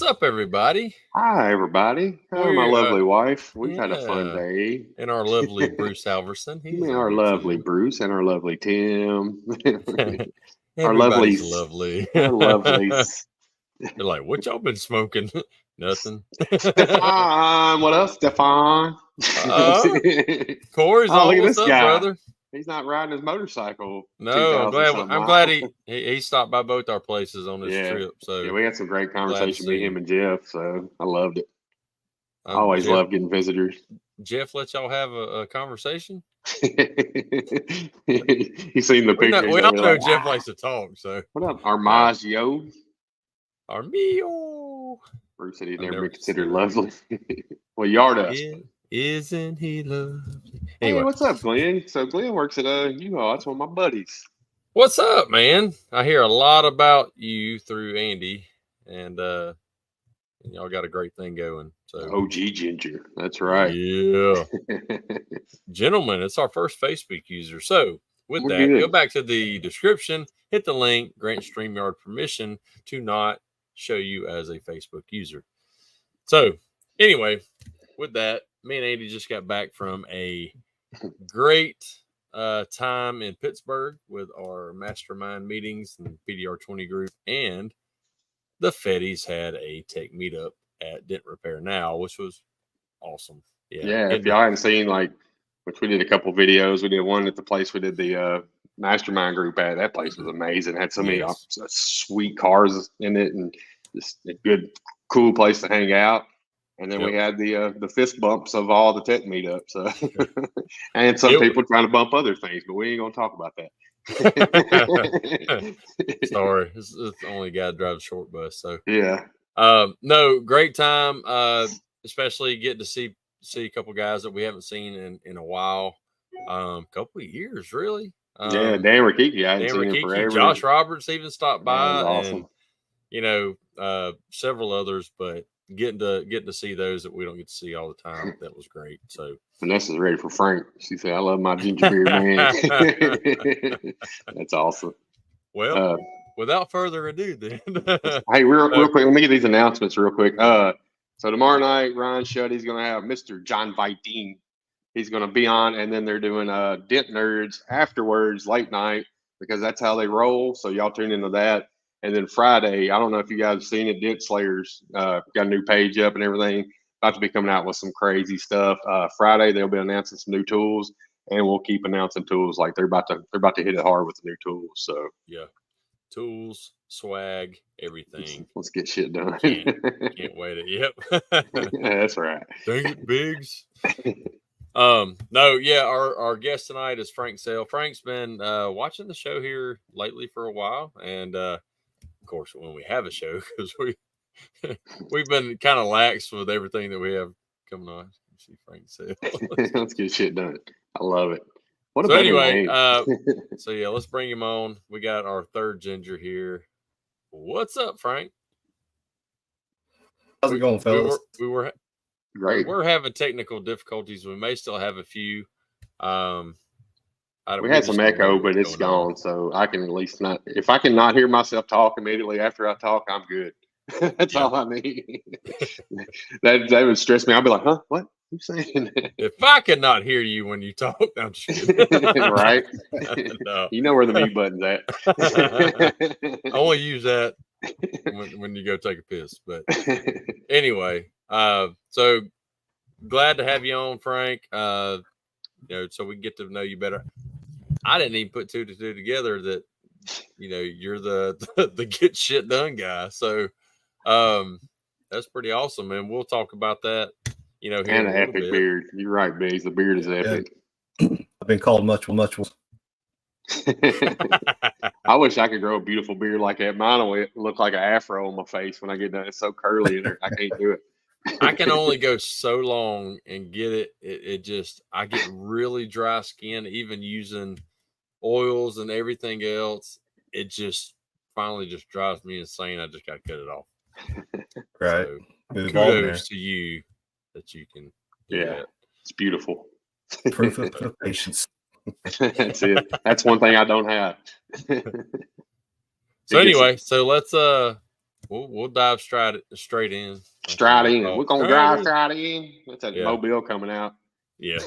What's up, everybody? Hi, everybody. Oh, my We're lovely wife. We've had a fun yeah, day. and our lovely Bruce Alverson. He's Me, on our here lovely too. Bruce and our lovely Tim. Our Everybody's lovelies. lovely. Our They're lovelies. like, "What y'all been smoking?" Nothing. Stefan. What else, Stefan? Corey's Oh, look on. at What's this up, guy. brother? He's not riding his motorcycle No, 2,000 something I'm glad miles. he stopped by both our places on this Yeah. trip. Yeah, So we had some great glad to conversation, me, see him, him. and Jeff. So I loved it. I always Jeff, love getting visitors. Jeff, let y'all have a conversation. He's seen the picture. He's We all over know like, Jeff likes to talk. So what up, no, Armaggio? Armio. Bruce said he'd I've never never been considered considered. lovely. Well, Yardust. Isn't he lovely? Hey, Anyway, what's up, Glenn? So Glenn works at U-Haul. That's one of my buddies. what's up, man? I hear a lot about you through Andy, and y'all got a great thing going. So OG Ginger. That's right. yeah, gentlemen, it's our first Facebook user. So with We're that, go good. back to the description, hit the link, grant StreamYard permission to not show you as a Facebook user. So anyway, with that, me and Andy just got back from a great time in Pittsburgh with our mastermind meetings and PDR 20 group, and the Feddies had a tech meetup at Dent Repair Now, which was awesome. Yeah, if Getting to y'all hadn't seen, which we did a couple videos. We did one at the place we did the mastermind group at. That place was amazing. Had so many yes, sweet cars in it, and just a good, cool place to hang out. And then we yep. had the fist bumps of all the tech meetups, and some people trying to bump other things, but we ain't gonna talk about that. Sorry, it's the only guy that drives a short bus. So Yeah, no, great time. Especially getting to see a couple guys that we haven't seen in a while. Couple of years, really. yeah. Dan Rikiki, I hadn't Dan seen him Rikiki, forever. Josh Roberts even stopped That was by, awesome. and several others. But getting to see those that we don't get to see all the time, that was great. So Vanessa's ready for Frank. She said, "I love my ginger beard man." That's awesome. well, without further ado, then Hey, real quick, let me get these announcements real quick. So tomorrow night, Ryan Shuddy's going to have Mr. John Viteen. He's going to be on, and then they're doing Dent Nerds afterwards, late night, because that's how they roll. So y'all tune into that. And then Friday, I don't know if you guys have seen it, Dent Slayers got a new page up and everything. About to be coming out with some crazy stuff. Friday they'll be announcing some new tools, and we'll keep announcing tools like they're about to hit it hard with the new tools. So yeah, tools, swag, everything. let's get shit done. Can't wait it. Yep. That's right. Dang it, Biggs. No, yeah, our guest tonight is Frank Sale. Frank's been watching the show here lately for a while, and of course when we have a show, because we've been kind of lax with everything that we have coming on. See Frank Sale. Let's get shit done. I love it. What So a better anyway, name. so yeah, let's bring him on. We got our third ginger here. What's up, Frank? How's it going, fellas? We were Great. We're having technical difficulties. We may still have a few. We had some echo, but it's gone. So I can at least not. If I can not hear myself talk immediately after I talk, I'm good. That's all I need. that would stress me. I'll be like, huh? What? Who's saying that? If I could not hear you when you talk, I'm just kidding. Right? No. You know where the mute button's at. I only use that when you go take a piss. But anyway, so glad to have you on, Frank. So we can get to know you better. I didn't even put two to two together that you're the get shit done guy. So that's pretty awesome, and we'll talk about that. Here and an epic beard. You're right, Biggs. The beard is epic. I've been called much. I wish I could grow a beautiful beard like that. Mine will look like an afro on my face when I get done. It's so curly in there. I can't do it. I can only go so long and get it. It just, I get really dry skin, even using oils and everything else. It just finally just drives me insane. I just got to cut it off. Right. So, kudos to you that you can do that. It's beautiful. Proof of patience. That's it. That's one thing I don't have. So anyway, so let's we'll dive straight in. Straight in. We're gonna drive straight in. That's that Yeah. Mobile coming out. Yeah.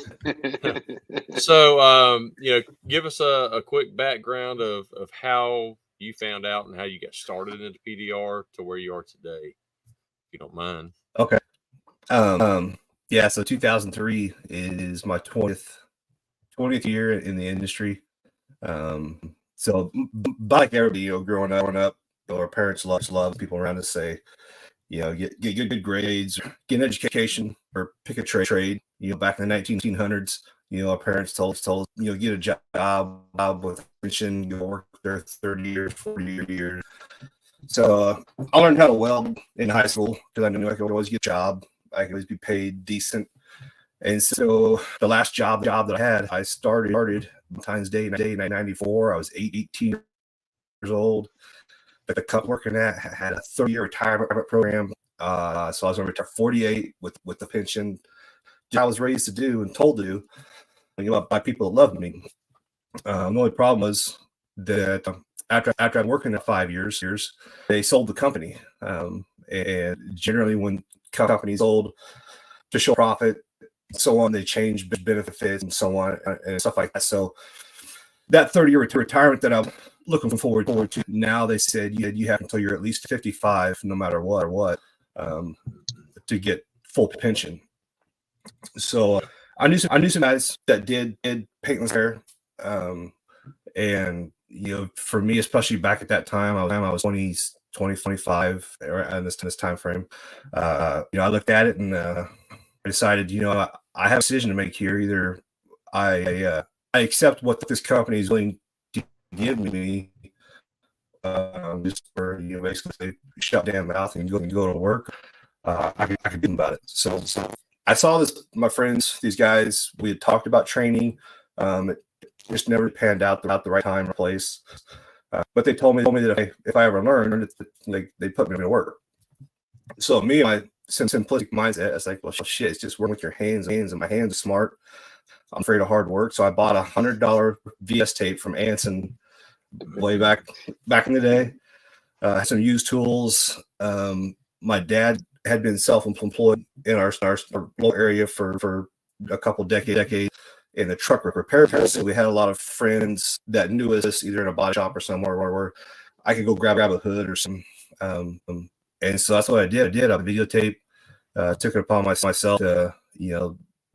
So, give us a quick background of how you found out and how you got started into PDR to where you are today, if you don't mind. Okay. Yeah. So 2003 is my 20th year in the industry. So like everybody, growing up, our parents love people around us say, get good grades, get an education, or pick a trade. Back in the 1900s, our parents told us, get a job with pension, work there 30 years, 40 years. So I learned how to weld in high school because I knew I could always get a job. I could always be paid decent. And so the last job that I had, I started Valentine's Day 1994. I was 18 years old. The company working at had a 30-year retirement program. So I was going to retire 48 with the pension. I was raised to do and told to do, by people that loved me. The only problem was that after I'd working at 5 years, they sold the company. And generally, when companies sold to show profit, so on, they change benefits and so on and stuff like that. So that 30-year retirement that I'm looking forward to, now they said you have until you're at least 55, no matter what, to get full pension. So I knew some guys that did paintless hair, and for me, especially back at that time, I was 20, 25 in this time frame. I looked at it and I decided, I have a decision to make here. Either I accept what this company is willing to give me, just for basically shut damn mouth and go to work. I could do about it. So I saw this. My friends, these guys, we had talked about training. It just never panned out about the right time or place. But they told me that if I ever learned, they put me to work. So me, my simplistic mindset, it's like, well, shit, it's just working with your hands, and my hands are smart. I'm afraid of hard work. So I bought $100 VS tape from Anson way back in the day. Some used tools. My dad had been self-employed in our local area for a couple decades in the truck repair business. So we had a lot of friends that knew us either in a body shop or somewhere where I could go grab a hood or some. And so that's what I did. I videotape, took it upon myself to,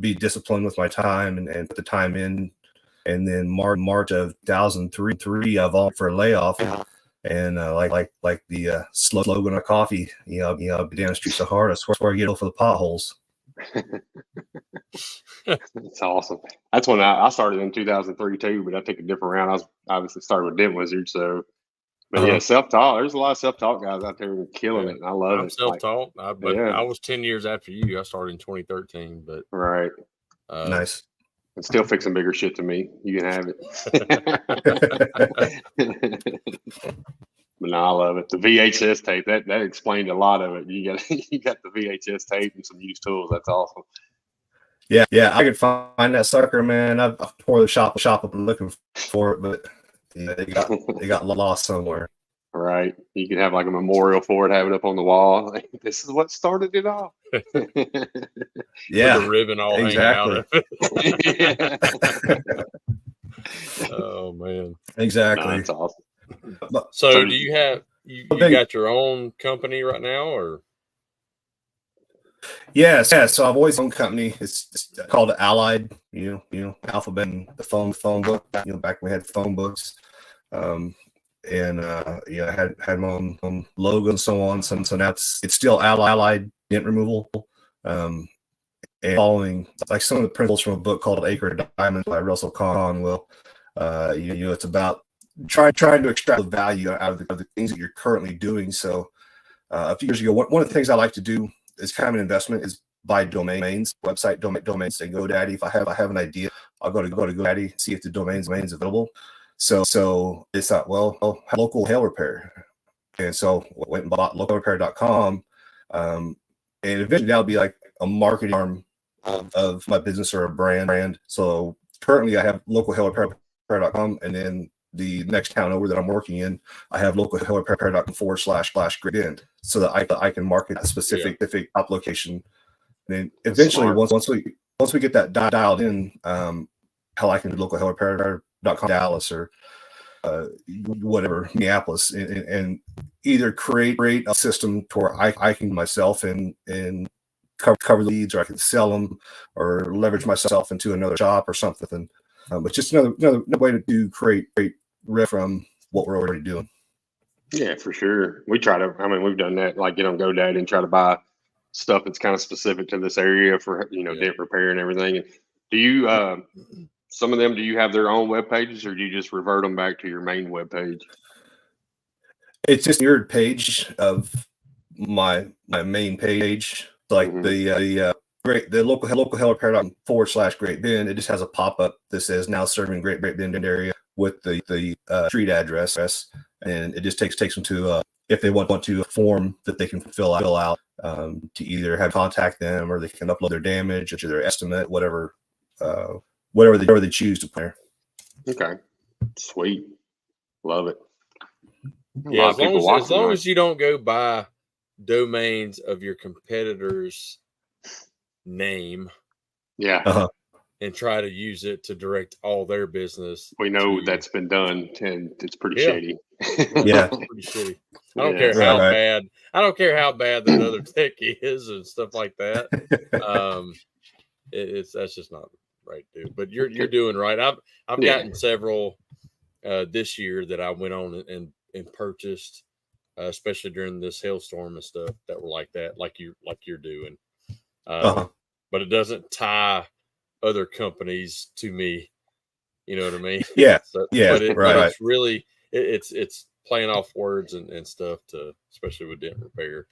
be disciplined with my time and put the time in. And then March of 2003, I volunteered for a layoff. And like the slogan of coffee, down the streets so hard, I swear I get for the potholes. That's awesome. That's when I started in 2003 too, but I took a different route. I was obviously started with Dent Wizard, so. But yeah, self-taught. There's a lot of self-taught guys out there killing it, and I love it. I'm self-taught, but I was 10 years after you. I started in 2013, but right. Nice. And still fixing bigger shit to me. You can have it. But no, I love it. The VHS tape that explained a lot of it. You got the VHS tape and some used tools. That's awesome. Yeah, I could find that sucker, man. I've tore the shop up looking for it, but they got lost somewhere. Right. You could have like a memorial for it, have it up on the wall. Like, this is what started it all. Yeah. With the ribbon all exactly. hanging out. Oh man. No, Exactly. that's awesome. So do you have you got your own company right now, or? Yes. So I've always owned a company. It's called Allied, alphabet and the phone book. Back when we had phone books. I had my own logo and so on. So now it's still Allied Dent Removal. And following like some of the principles from a book called Acre of Diamonds by Russell Conwell. It's about trying to extract the value out of the things that you're currently doing. So a few years ago, one of the things I like to do is kind of an investment is buy domains, website domains. Say GoDaddy. If I have an idea, I'll go to GoDaddy, see if the domain's available. So it's thought, well, local hail repair. And so went and bought localrepair.com. And eventually that'll be like a marketing arm of my business or a brand. So currently I have localhailrepair.com, and then the next town over that I'm working in, I have localhairrepair.com/Great Dent, so that I can market a specific top location. And then eventually, once we get that dialed in, how I can do localhairrepair.com Dallas or whatever, Minneapolis, and either create a system to where I can myself and cover the leads, or I can sell them or leverage myself into another shop or something. But just another way to create rev from what we're already doing. Yeah, for sure. We try to, I mean, we've done that, like get on GoDaddy and try to buy stuff that's kind of specific to this area for, dent repair and everything. And do you, some of them, do you have their own web pages, or do you just revert them back to your main web page? It's just a mirrored page of my main page, like the local hair repair.com/Great Bend. It just has a pop-up that says now serving Great Bend area with the street address, and it just takes them to if they want to, a form that they can fill out to either have contact them, or they can upload their damage or their estimate, whatever they choose to play. Okay, sweet, love it. Yeah, as long as you don't go by domains of your competitor's name, and try to use it to direct all their business. We know that's been done, and it's pretty shady. Yeah, pretty shitty. I don't care how bad. I don't care how bad that other tech is and stuff like that. That's just not right, dude. But you're doing right. I've gotten several this year that I went on and purchased, especially during this hailstorm and stuff, that were like that, like you're doing. But it doesn't tie other companies to me. You know what I mean? Yeah. But it's really it's playing off words and stuff, especially with dent repair.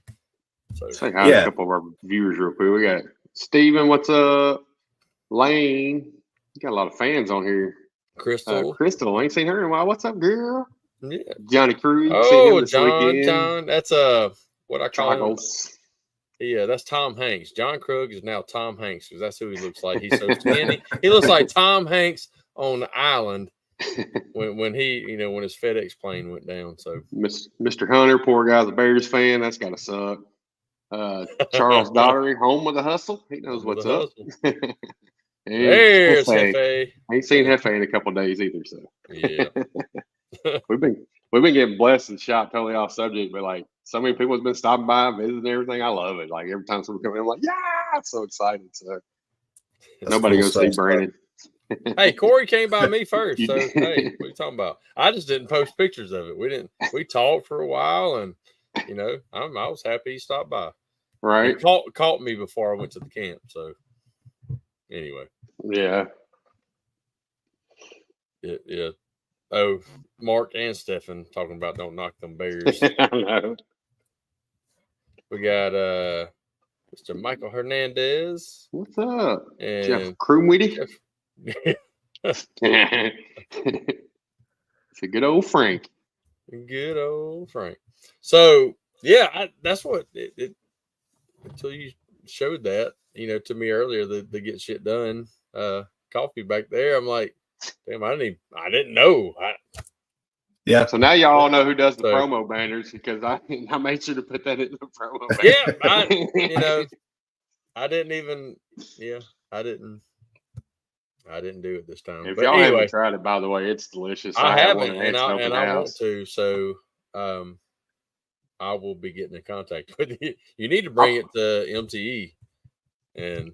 So say hi to a couple of our viewers real quick. We got Steven, what's up? Lane, you got a lot of fans on here. Crystal, I ain't seen her in a while. What's up, girl? Yeah. Johnny Cruz. Oh, John. That's what I call him. Yeah, that's Tom Hanks. John Krug is now Tom Hanks because that's who he looks like. He's so skinny. He looks like Tom Hanks on the island when he, when his FedEx plane went down. So Mr. Hunter, poor guy's a Bears fan. That's gotta suck. Charles Daughtery, home with the hustle. He knows what's up. There's Hefe. I ain't seen Hefe in a couple of days either. So yeah, we've been getting blessed and shot totally off subject, but like so many people have been stopping by, visiting everything. I love it. Like every time someone comes in, I'm like, yeah, I'm so excited. So nobody goes see Brandon. Hey, Corey came by me first. So hey, what are you talking about? I just didn't post pictures of it. We talked for a while, and I was happy he stopped by. Right. He caught me before I went to the camp. So anyway. Yeah. Yeah. Oh, Mark and Stefan talking about don't knock them Bears. I know. We got Mr. Michael Hernandez. What's up? And Jeff Croomwitty. It's a good old Frank. Good old Frank. So yeah, that's what it until you showed that, to me earlier, the get shit done coffee back there. I'm like, damn, I didn't know. Yeah. So now y'all all know who does the promo banners, because I made sure to put that in the promo banner. Yeah, I didn't do it this time. If but y'all anyway, haven't tried it, by the way, it's delicious. I haven't, and I want to. So I will be getting in contact with you. You need to bring it to MTE. And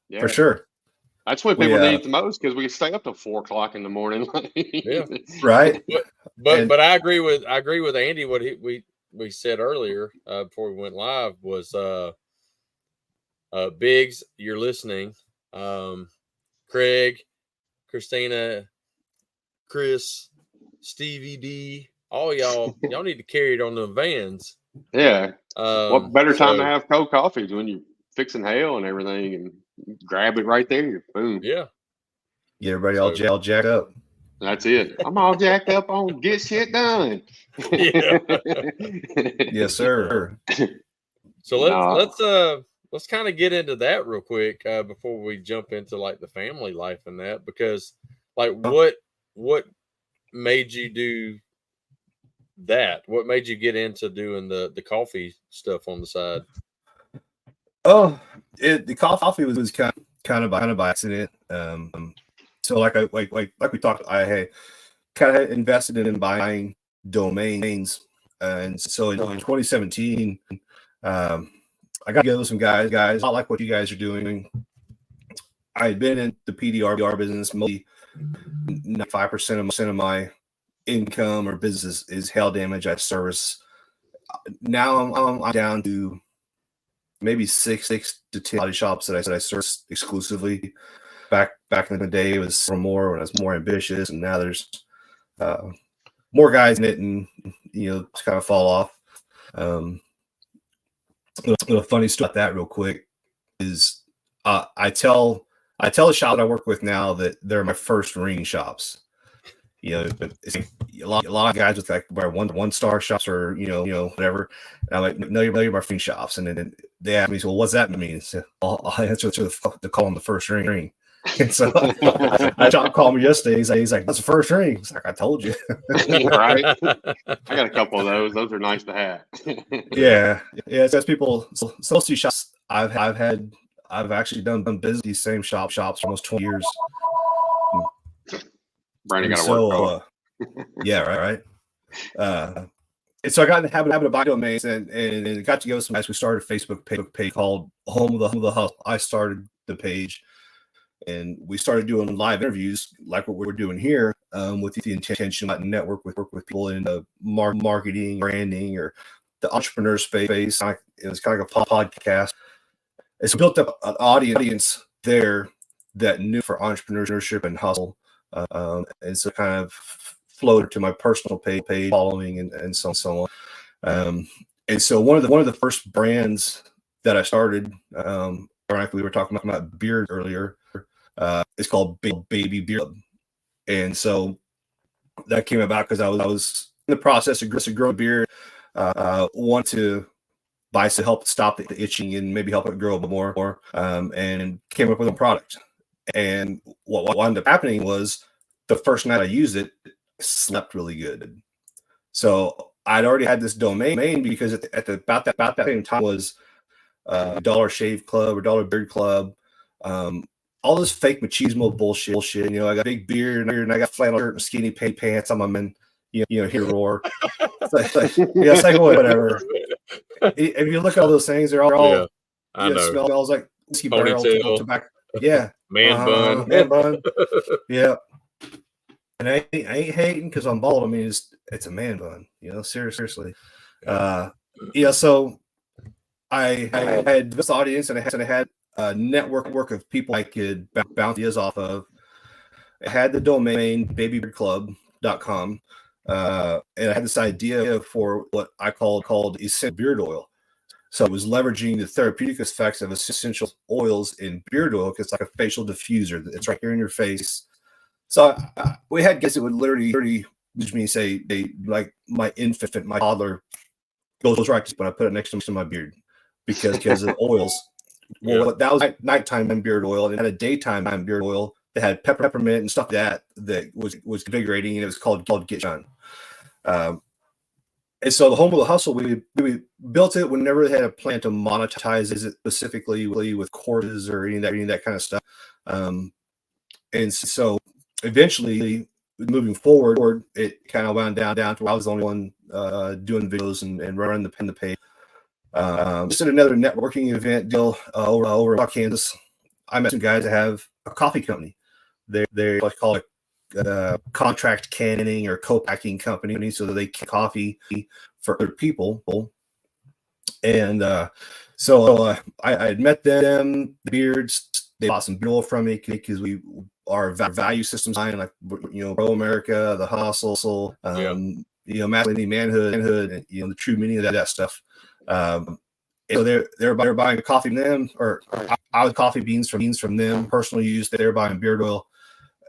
yeah, for sure. That's what people need the most, because we can stay up till 4 o'clock in the morning. Yeah, right. But I agree with Andy. What we said earlier before we went live was Biggs, you're listening. Craig, Christina, Chris, Stevie D, all y'all need to carry it on the vans. Yeah. What better time to have cold coffees when you're fixing hail and everything, and grab it right there. Boom. Yeah. Get everybody all jacked up. That's it. I'm all jacked up on get shit done. Yeah. Yes, sir. So let's kind of get into that real quick before we jump into like the family life and that, because like what made you do that? What made you get into doing the coffee stuff on the side? Oh, the coffee was kind of by accident. So like we talked, I had kind of invested in buying domains, and so in 2017, I got together with some guys. I like what you guys are doing. I had been in the PDR business. Mostly 95% of my income or business is hail damage I service. Now I'm down to maybe six to 10 body shops that I service exclusively. Back in the day, it was more when I was more ambitious, and now there's more guys in it, and it's kind of fall off. A funny story about that, real quick, is I tell the shop that I work with now that they're my first ring shops. But it's a lot of guys with like one star shops or whatever. And I'm like, no, you're my ring shops, and then they ask me, so, well, what's that mean? So I'll answer to call them the first ring. And so I called me yesterday. He's like, that's the first ring. It's like, I told you. Right. I got a couple of those. Those are nice to have. Yeah. It's people. So most of these shops I've actually done business these same shops for almost 20 years. Brandon got to work. Yeah, right. And so I got in the habit of buying domains, and got to go with some guys. We started a Facebook page called Home of the Hustle. I started the page, and we started doing live interviews like what we're doing here, with the intention to work with people in the marketing, branding, or the entrepreneur space. It was kind of like a podcast. It's built up an audience there that knew for entrepreneurship and hustle, and so kind of flowed to my personal page following and so on. And so one of the first brands that I started, ironically, we were talking about beard earlier. It's called Baby Beard Club. And so that came about because I was in the process of growing beard, want to buy to help stop the itching and maybe help it grow a bit more, and came up with a product. And what ended up happening was the first night I used it, I slept really good. So I'd already had this domain because about that same time was Dollar Shave Club or Dollar Beard Club. All this fake machismo bullshit. I got a big beard and I got flannel shirt and skinny pants on my men. Hear roar. It's like whatever. If you look at all those things, they're all I know. Smells like whiskey barrel, tobacco. Yeah, man bun. Yeah. And I ain't hating because I'm bald. I mean, it's a man bun. Seriously. So I had this audience, and I had a network of people I could bounce ideas off of. I had the domain babybeardclub.com, and I had this idea for what I called essential beard oil. So I was leveraging the therapeutic effects of essential oils in beard oil because it's like a facial diffuser. It's right here in your face. So we had guys that would literally say like my infant, my toddler goes right when I put it next to my beard because of the oils. Well, that was nighttime beard oil, and had a daytime beard oil that had peppermint and stuff that was invigorating, and it was called Get Shine. And so the Home of the Hustle, we built it. We never had a plan to monetize it specifically with courses or any of that kind of stuff. And so eventually, moving forward, it kind of wound down to where I was the only one doing videos and running the page. Just at another networking event deal over in Kansas, I met some guys that have a coffee company. They're like called a contract canning or co-packing company, so that they can coffee for other people. And so I had met them, the Beards. They bought some beard oil from me because our value systems, like Pro America, the hustle, masculinity, manhood, and the true meaning of that stuff. So they're buying coffee from them, or I was coffee beans from them, personal use. They're buying beard oil.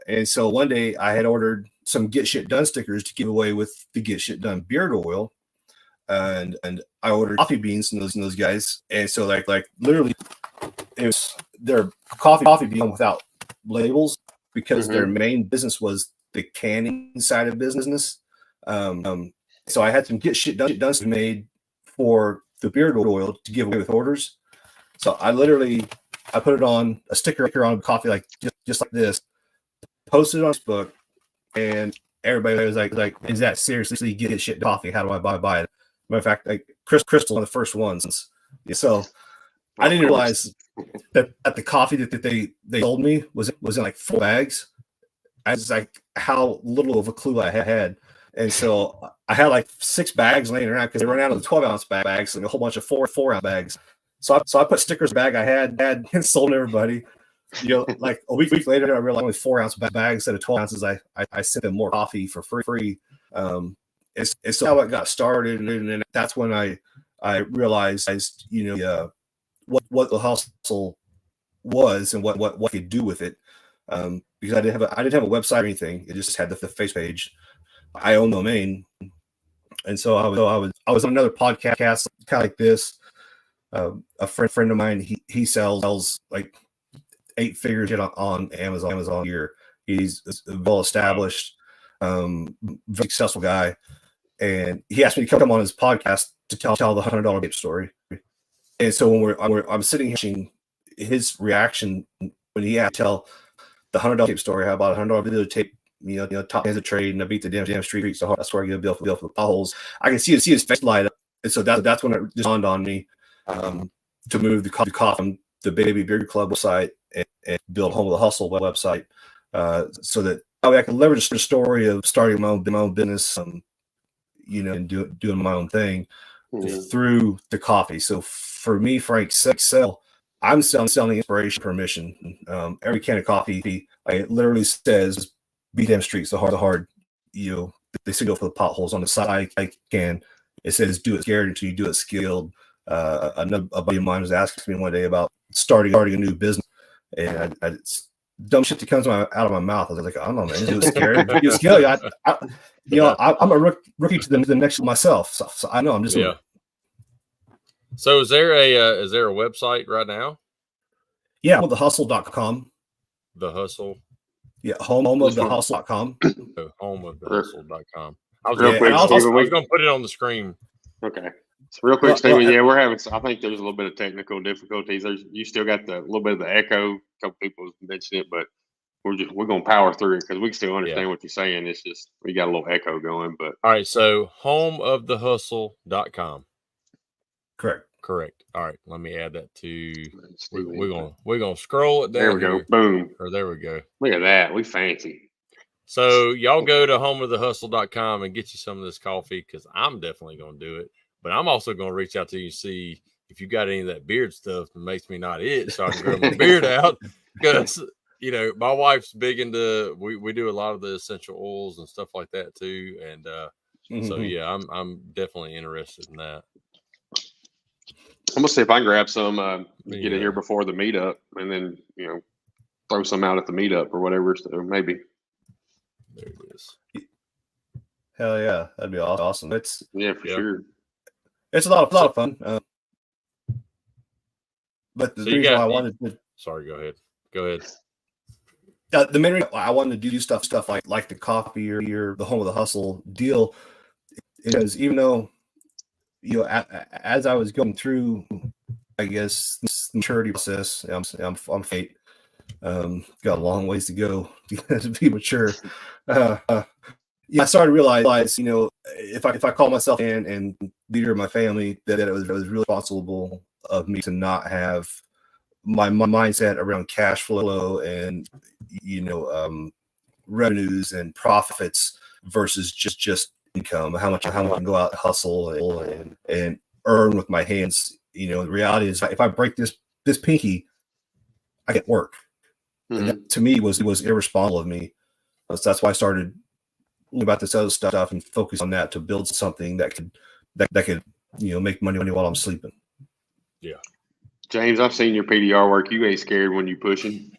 And so one day I had ordered some Get Shit Done stickers to give away with the Get Shit Done beard oil. And I ordered coffee beans from those guys. And so like literally it was their coffee bean without labels, because their main business was the canning side of business. So I had some get shit done made for the beard oil to give away with orders. So I put it on a sticker on coffee, like just like this, posted it on Facebook, and everybody was like, is that seriously get shit coffee? How do I buy it? Matter of fact, like Crystal, one of the first ones. So I didn't realize that the coffee that they sold me was in like 4 bags. I was like, how little of a clue I had. And so I had like 6 bags laying around because they ran out of the 12-ounce bags and a whole bunch of 4-ounce bags. So I put stickers bag I had and sold everybody. Like a week later, I realized only 4-ounce bags instead of 12 ounces. I sent them more coffee for free. It's how it got started, and then that's when I realized, what the hustle was and what I could do with it. Because I didn't have a website or anything. It just had the face page. I own the domain, and so I was on another podcast kind of like this. A friend of mine, he sells like 8 figures on Amazon a year. He's a well-established, very successful guy, and he asked me to come on his podcast to tell the $100 tape story. And so when I'm sitting here watching his reaction when he had to tell the $100 tape story, how about $100 videotape, top hands of trade, and I beat the damn street. So that's where I get a bill for the potholes. I can see his face light up, and so that's when it dawned on me to move the coffee from the Baby Beard Club website and build Home of the Hustle website, so that I could leverage the story of starting my own business, and doing my own thing through the coffee. So for me, Frank Sell, I'm selling inspiration permission. Every can of coffee, it literally says "Beat them streets the hard." They signal for the potholes on the side. It says "Do it scared until you do it skilled." A buddy of mine was asking me one day about starting a new business, and it's dumb shit that comes out of my mouth. I was like, I don't know, man. Do it scared. Do it skilled. I'm a rookie to the next myself, so I know I'm just So is there a website right now? Yeah, thehustle.com. The Hustle. Yeah, homeofthehustle.com. Homeofthehustle.com. I was Real quick, Steven, going to put it on the screen. Okay. So real quick, Steven, we're having. I think there's a little bit of technical difficulties. You still got the little bit of the echo. A couple people mentioned it, but we're going to power through it because we can still understand what you're saying. It's just we got a little echo going. But all right, so homeofthehustle.com. Correct. All right, let me add that to. We're gonna scroll it down. There we go. Boom. Or there we go. Look at that. We fancy. So y'all go to homeofthehustle.com and get you some of this coffee, because I'm definitely gonna do it. But I'm also gonna reach out to you and see if you got any of that beard stuff that makes me not itch, so I can grow my beard out. Because my wife's big into we do a lot of the essential oils and stuff like that too, and so yeah, I'm definitely interested in that. I'm gonna see if I can grab some, get it here before the meetup, and then throw some out at the meetup or whatever. So maybe. There it is. Hell yeah, that'd be awesome. For sure. It's a lot of fun. But the reason why I wanted to. Sorry, go ahead. The main reason I wanted to do stuff like the coffee or the Home of the Hustle deal, because even though as I was going through, I guess, this maturity process, I'm fate. Got a long ways to go to be mature. I started to realize, if I call myself and leader of my family, that it was really responsible of me to not have my mindset around cash flow and revenues and profits versus just income. How much I can go out and hustle and earn with my hands. The reality is, if I break this pinky, I get work. And that, to me, was irresponsible of me. So that's why I started about this other stuff and focus on that to build something that could make money while I'm sleeping. Yeah. James, I've seen your PDR work. You ain't scared when you pushing.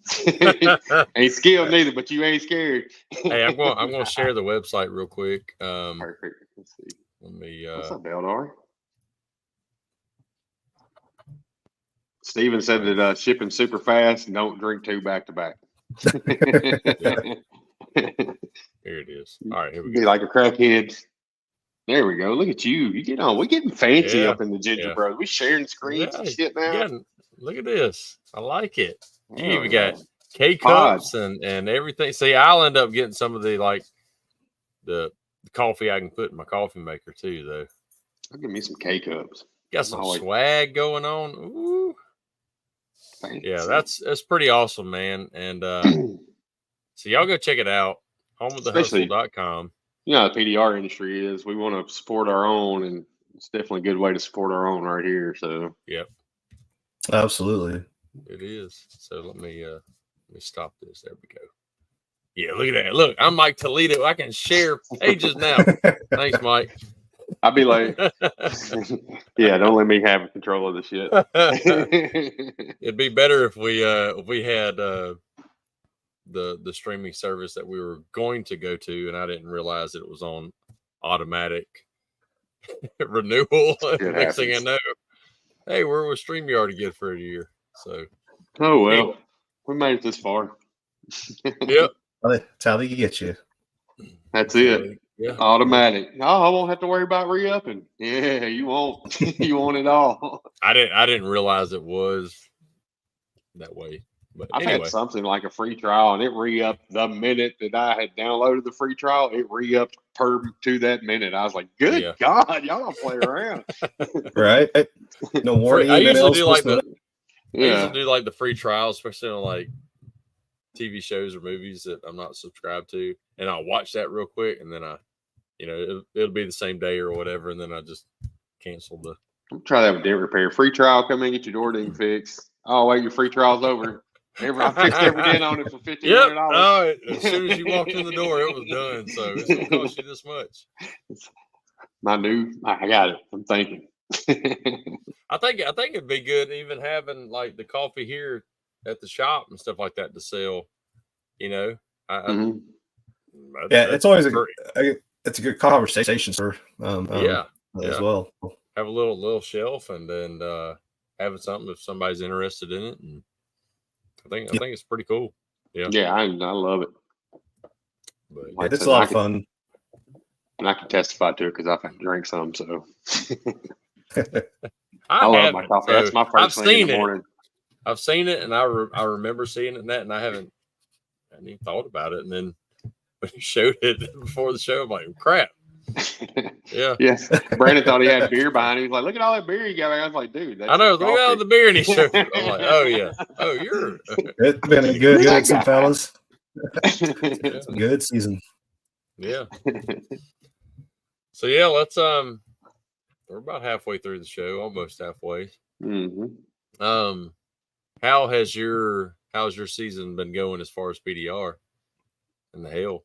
Ain't skilled neither, but you ain't scared. Hey, I'm going to share the website real quick. Perfect. Let's see. Let me. What's up, Eldar? Steven said that shipping super fast and don't drink 2 back to back. Here it is. All right, here we Be go. like a crackhead. There we go. Look at you. You get on. We're getting fancy Yeah, up in the Ginger yeah. Bros. We sharing screens and shit now. Yeah, look at this. I like it. You Oh, even yeah. got K cups and everything. See, I'll end up getting some of the like the coffee I can put in my coffee maker too, though. I'll give me some K cups. Got some swag going on. Ooh. Fancy. Yeah, that's pretty awesome, man. And so y'all go check it out. Homeofthehustle.com. You know how the PDR industry is. We want to support our own, and it's definitely a good way to support our own right here. So yep. Absolutely. It is. So let me stop this. There we go. Yeah, look at that. Look, I'm Mike Toledo. I can share pages now. Thanks, Mike. I'd be like, yeah, don't let me have control of the shit. It'd be better if we had the streaming service that we were going to go to, and I didn't realize that it was on automatic renewal. Next thing I know, hey, we're with StreamYard again for a year. So, oh well, anyway. We made it this far. Yep, that's how they get you. That's it. Yeah. Automatic. No, I won't have to worry about re-upping. Yeah, you won't. You want it all. I didn't realize it was that way. But I've had something like a free trial, and it re-upped the minute that I had downloaded the free trial. It re-upped to that minute. I was like, "Good God, y'all don't play around." Right? No warning. I usually do like I usually do like the free trial, especially on like TV shows or movies that I'm not subscribed to, and I'll watch that real quick, and then it'll be the same day or whatever, and then I just cancel the. I'll try that with dent repair. Free trial, come in, get your door ding fixed. Oh wait, your free trial's over. I fixed every dent on it for $1,500. Oh, as soon as you walked in the door, it was done. So it's gonna cost you this much. I got it. I'm thinking. I think it'd be good even having like the coffee here at the shop and stuff like that to sell. You know, it's always it's a good conversation, sir. As well. Have a little shelf and then having something if somebody's interested in it, and I think it's pretty cool. Yeah, I love it. But it's a lot of fun, and I can testify to it because I've drank some. So I love my coffee. That's my first thing in the morning. I've seen it, and I remember seeing it and that, and I hadn't even thought about it. And then when you showed it before the show, I'm like, crap. Yeah. Yes. Brandon thought he had beer behind him. He was like, look at all that beer you got. I was like, dude, that's I know. Look at all the beer, and he showed it. I'm like, oh yeah. Oh, you're. It's been a good season, fellas. It's a good season. Yeah. So yeah, let's we're about halfway through the show, almost halfway. Mm-hmm. How's your season been going as far as PDR and the hail?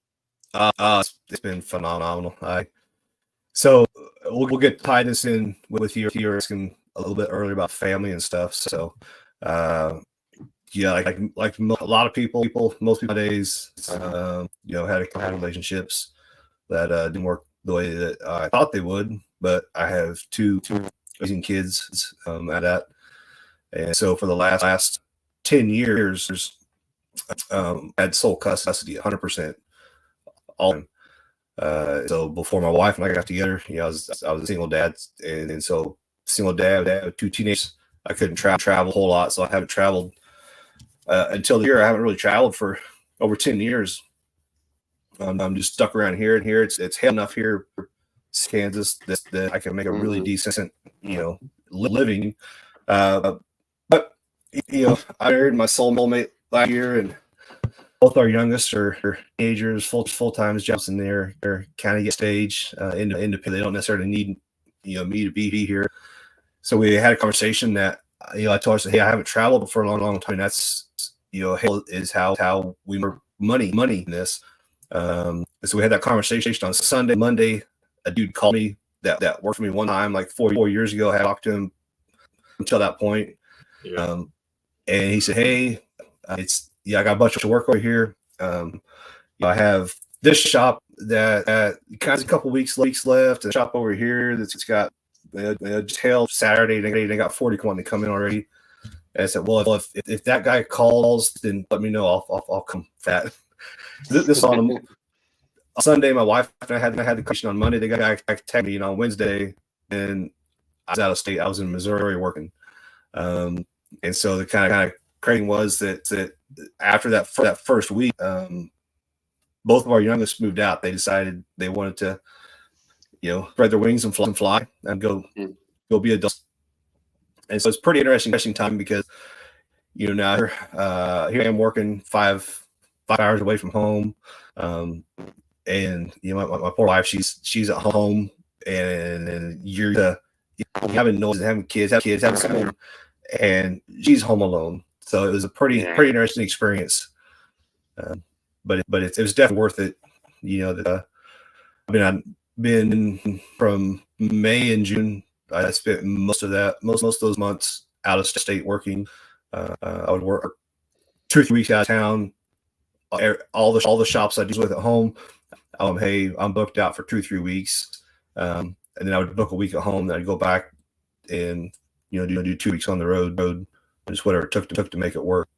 It's been phenomenal. So we'll get tied this in with you asking a little bit earlier about family and stuff. So like a lot of people, most people nowadays, had relationships that didn't work the way that I thought they would. But I have two amazing kids at that, and so for the last 10 years, I had sole custody, 100%. All so before my wife and I got together, I was a single dad, and so single dad with two teenagers. I couldn't travel a whole lot, so I haven't traveled until the year. I haven't really traveled for over 10 years. I'm just stuck around here and here. It's hail enough here, Kansas, that I can make a really decent, living. But I married my soulmate last year, and both our youngest are teenagers, full-time jobs in their kind of get stage, independent. They don't necessarily need me to be here. So we had a conversation that I told her, hey, I haven't traveled for a long time. And that's is how we were money in this. So we had that conversation on Sunday. Monday, a dude called me that worked for me one time, like 4 years ago. I had talked to him until that point. Yeah. And he said, hey, I got a bunch of work over here. I have this shop that kind of a couple weeks left, and a shop over here that's got just hail Saturday. They got 40 wanting to come in already. And I said, well, if that guy calls, then let me know. I'll come. That this on him. On Sunday, my wife and I had the conversation. On Monday, they got back texted me, on Wednesday, and I was out of state. I was in Missouri working. And so the kind of crazy was that after that first week, both of our youngest moved out. They decided they wanted to, spread their wings and fly and go be adults. And so it's pretty interesting time because, now here I am working five hours away from home. And my poor wife, she's at home, and you're having noise, having kids, having school, and she's home alone. So it was a pretty interesting experience. But it was definitely worth it. I've been from May and June. I spent most of those months out of state working. I would work 2 or 3 weeks out of town. All the shops I deal with at home. Hey, I'm booked out for 2 or 3 weeks, and then I would book a week at home. Then I'd go back and do 2 weeks on the road, just whatever it took to make it work.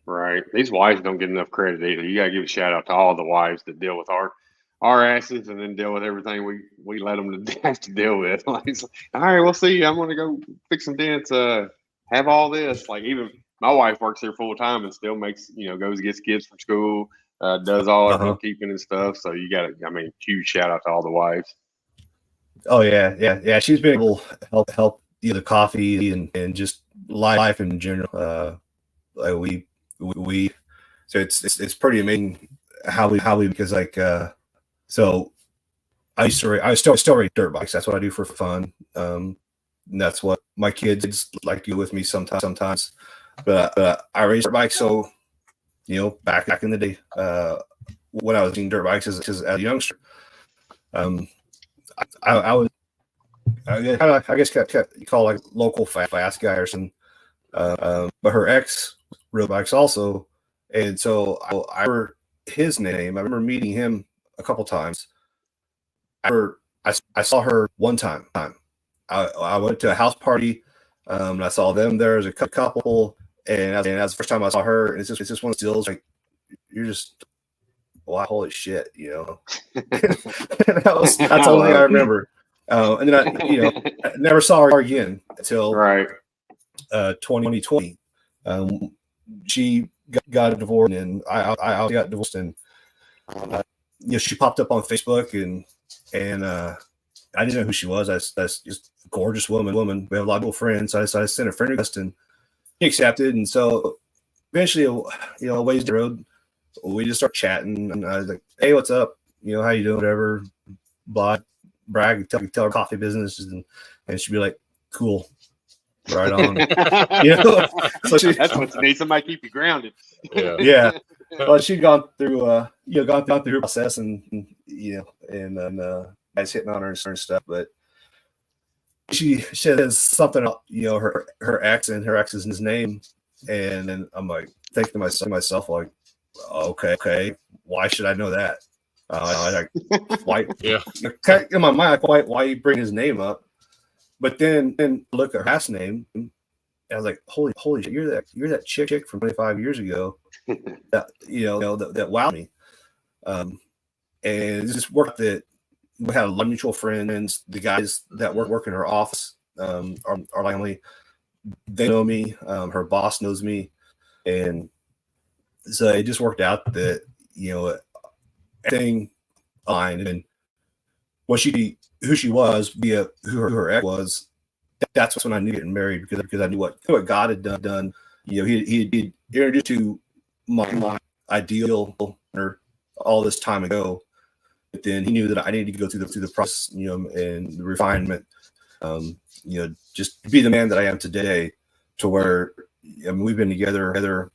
Right. These wives don't get enough credit either. You gotta give a shout out to all the wives that deal with our asses and then deal with everything we let them have to deal with. Like, all right, we'll see. I'm gonna go fix some dents. Have all this. Like, even my wife works here full time and still makes goes and gets kids from school. Does all our bookkeeping and stuff. So you got to, huge shout out to all the wives. Oh yeah. She's been able to help the coffee and just life in general. So it's pretty amazing how we because so I still ride dirt bikes. That's what I do for fun. And that's what my kids like to do with me sometimes. But I race dirt bikes. So back in the day, when I was doing dirt bikes as a youngster, I was I guess you call like local fast guy or something. But her ex rode bikes also, and so I remember his name. I remember meeting him a couple times. I saw her one time. I went to a house party, and I saw them there as a couple. And that's the first time I saw her, and it's just one of those deals like you're just, wow, holy shit, that's the only thing I remember. And then I never saw her again until 2020. She got a divorce, and I got divorced, and she popped up on Facebook, and I didn't know who she was. That's just a gorgeous woman. We have a lot of friends. So I sent a friend request, and he accepted, and so eventually, ways down the road, we just start chatting, and I was like, "Hey, what's up? How you doing? Whatever." Blah, brag, tell her coffee business, and she'd be like, "Cool, right on." So that's what you need. Somebody keep you grounded. Yeah. Well, she'd gone through, gone through her process, and I was hitting on her and stuff, but she says something about her ex and her ex's name, and then I'm like thinking to myself like, okay, why should I know that? Why? Yeah. In my mind, why you bring his name up? But then look at her last name, and I was like, holy shit, you're that chick from 25 years ago that that wowed me. And it just worked that we had a lot of mutual friends. The guys that work in her office are like family. They know me. Her boss knows me, and so it just worked out that everything aligned. And who she was, via who her ex was. That's when I knew getting married because I knew what God had done. He introduced to my ideal partner all this time ago. But then he knew that I needed to go through the process, and the refinement, just to be the man that I am today. To where we've been together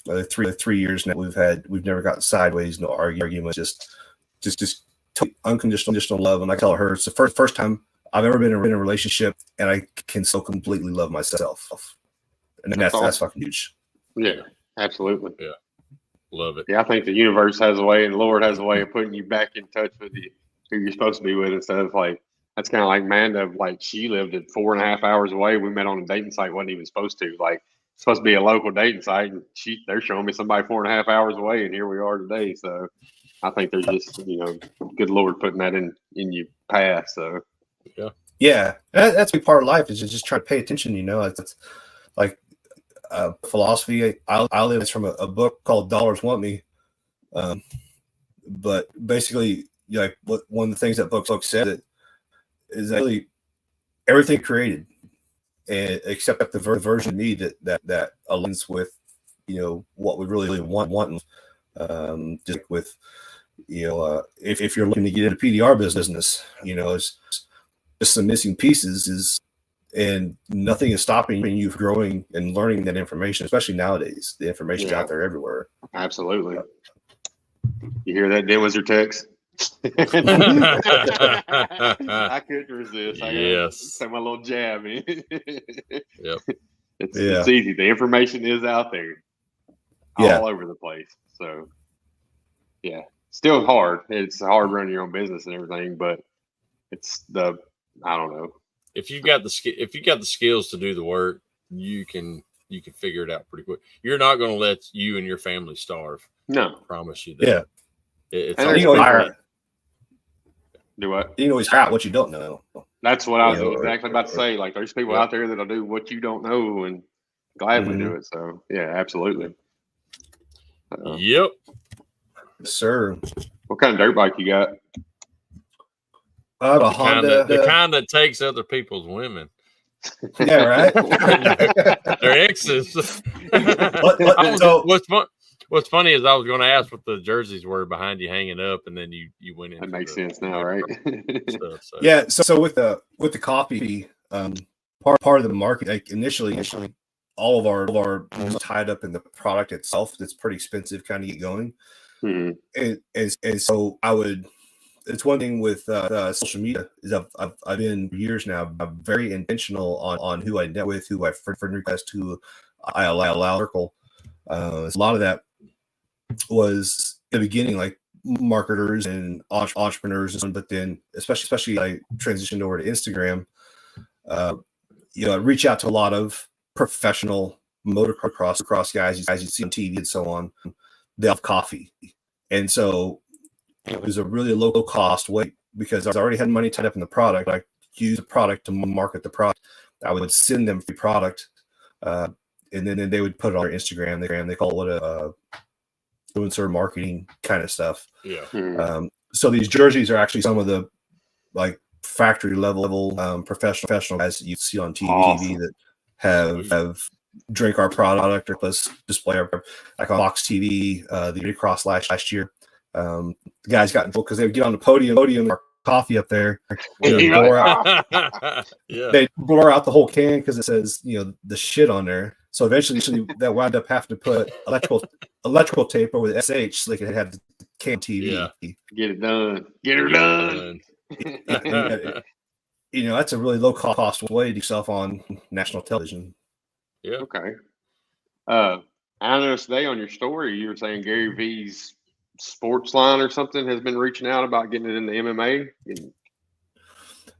3 years now. We've never gotten sideways, no arguments, just unconditional love. And I tell her it's the first time I've ever been in a relationship, and I can so completely love myself, and that's fucking huge. Yeah, absolutely. Yeah. Love it. Yeah, I think the universe has a way, and the Lord has a way of putting you back in touch with who you're supposed to be with. Instead of like, that's kind of like Manda. Like, she lived at 4.5 hours away. We met on a dating site. Wasn't even supposed to. Like, it's supposed to be a local dating site, and they're showing me somebody 4.5 hours away, and here we are today. So I think they're just, good Lord putting that in your path. So yeah, that's a big part of life is just try to pay attention. It's like philosophy. I live from a book called Dollars Want Me, but basically, like one of the things that book said is actually everything created, and except the version of me that aligns with what we really want. Just like with if you're looking to get into PDR business, it's just some missing pieces and nothing is stopping you from growing and learning that information, especially nowadays. The information's out there everywhere. Absolutely. You hear that, Den Wizard text? I couldn't resist. I gotta say my little jab in. Yep. It's easy. The information is out there all over the place. So still hard. It's hard running your own business and everything, but it's I don't know. If you've got the skills to do the work, you can figure it out pretty quick. You're not going to let you and your family starve. No, I promise you that. Yeah. It's do what? You can always hire out what you don't know. That's what I was exactly about to say. Like, there's people out there that'll do what you don't know and gladly do it. So, yeah, absolutely. Yep. Sir. What kind of dirt bike you got? A Honda. The kind that takes other people's women. Yeah, right. They're exes. What's funny is I was going to ask what the jerseys were behind you hanging up, and then you went in. That makes sense now, right? Stuff, so. Yeah. So with the coffee, part of the market, like initially, all of our tied up in the product itself. That's pretty expensive, kind of get going. Mm-hmm. And so I would. It's one thing with social media is I've been years now. I'm very intentional on who I net with, who I friend request, who I allow circle. A lot of that was in the beginning, like marketers and entrepreneurs, but then especially I transitioned over to Instagram. I reach out to a lot of professional motocross guys you see on TV and so on. They have coffee, and so it was a really low cost way because I already had money tied up in the product. I use the product to market the product. I would send them free product, and then they would put it on their Instagram. They call it a influencer marketing kind of stuff. Yeah. So these jerseys are actually some of the like factory level professional guys that you see on TV that have drink our product or plus display our, like on Fox TV, the recross last year. The guys got in trouble because they would get on the podium, our coffee up there. They blur out the whole can because it says the shit on there. So eventually that wound up having to put electrical tape over the SH so they could have the can TV. Yeah. Get it done. Get her done. That's a really low cost way to do stuff on national television. Yeah. Okay. I noticed today on your story you were saying Gary V's sports line or something has been reaching out about getting it in the MMA.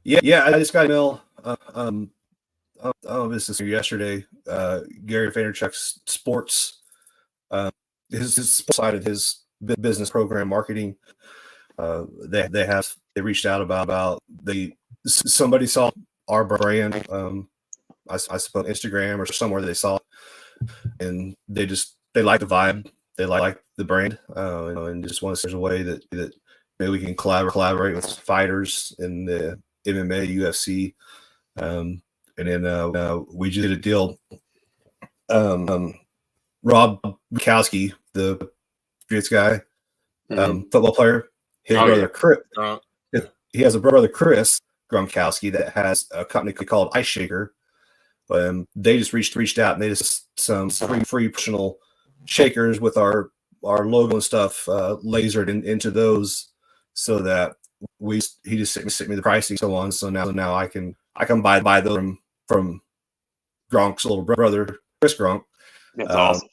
Yeah, I just got an email. This is yesterday. Gary Vaynerchuk's sports, his side of his business program marketing. They reached out about somebody saw our brand. I suppose Instagram or somewhere they saw it, and they like the vibe. They like the brand, and just want to see there's a way that maybe we can collaborate with fighters in the MMA, UFC, and then we just did a deal. Rob Gronkowski, the Patriots guy, football player, his brother Chris. He has a brother Chris Gronkowski that has a company called Ice Shaker. They just reached out and they just some free personal shakers with our logo and stuff lasered into those, so that he just sent me the pricing so on. So now I can buy those from Gronk's little brother Chris Gronk. That's awesome.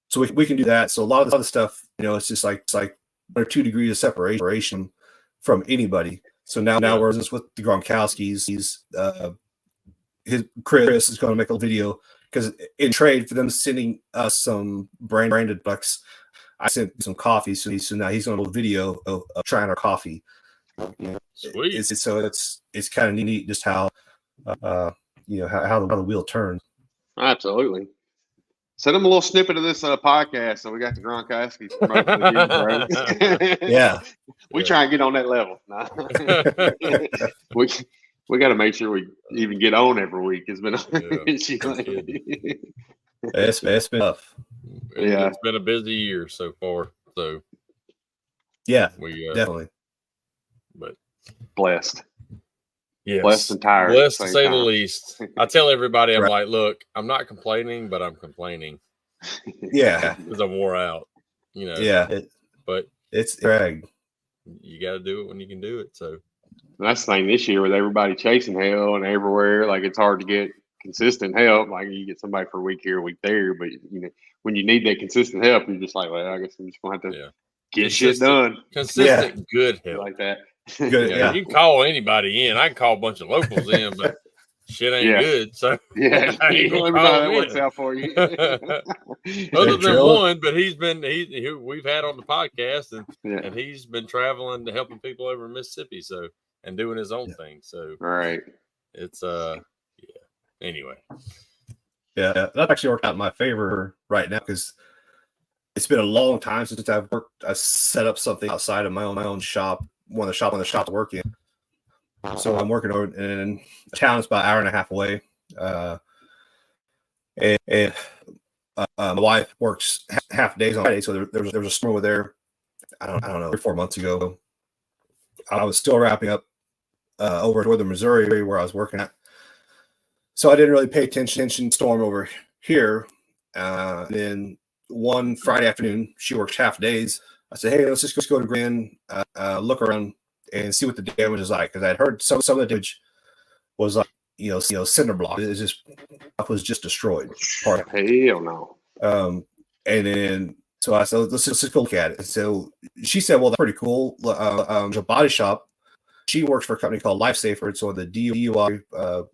So we can do that. So a lot of the stuff, it's just like 1 or 2 degrees of separation from anybody. So now we're just with the Gronkowskis. His Chris is going to make a video because in trade for them sending us some branded bucks, I sent some coffee. So now he's on a video of trying our coffee. Sweet. It's kind of neat just how how the wheel turns. Absolutely. Send them a little snippet of this podcast, so we got the Gronkowski promoting the bro. Yeah, we try and get on that level. Nah. we got to make sure we even get on every week. It's been it's been tough. It's been a busy year so far. So yeah, we definitely. But blessed. Yes. Blessed and tired. Blessed to say the least. I tell everybody, I'm like, look, I'm not complaining, but I'm complaining. Yeah. Because I'm wore out. Yeah. But it's drag. You got to do it when you can do it. So that's the thing this year with everybody chasing hell and everywhere. Like, it's hard to get consistent help. Like, you get somebody for a week here, a week there. But, when you need that consistent help, you're just like, well, I guess I'm just going to have to get shit done. Consistent, good help. Like that. Good, You can call anybody in. I can call a bunch of locals in, but shit ain't good. So I ain't let me know how that works out for you. Other than one, but we've had on the podcast, and he's been traveling to helping people over in Mississippi, and doing his own thing. So right, it's Anyway, that actually worked out in my favor right now because it's been a long time since I set up something outside of my own shop. One of the shop to work in. So I'm working over in a town that's about an hour and a half away. And my wife works half days on Friday. So there was a storm over there. I don't know, 3 or 4 months ago. I was still wrapping up over northern Missouri where I was working at. So I didn't really pay attention to storm over here. Then one Friday afternoon, she works half days. I said, hey, let's just go to Grand, look around and see what the damage is like. Because I'd heard some of the damage was like, cinder block. It was just destroyed. Hell no. And then, so I said, let's just go look at it. And so she said, well, that's pretty cool. A body shop. She works for a company called Lifesaver. So the DUI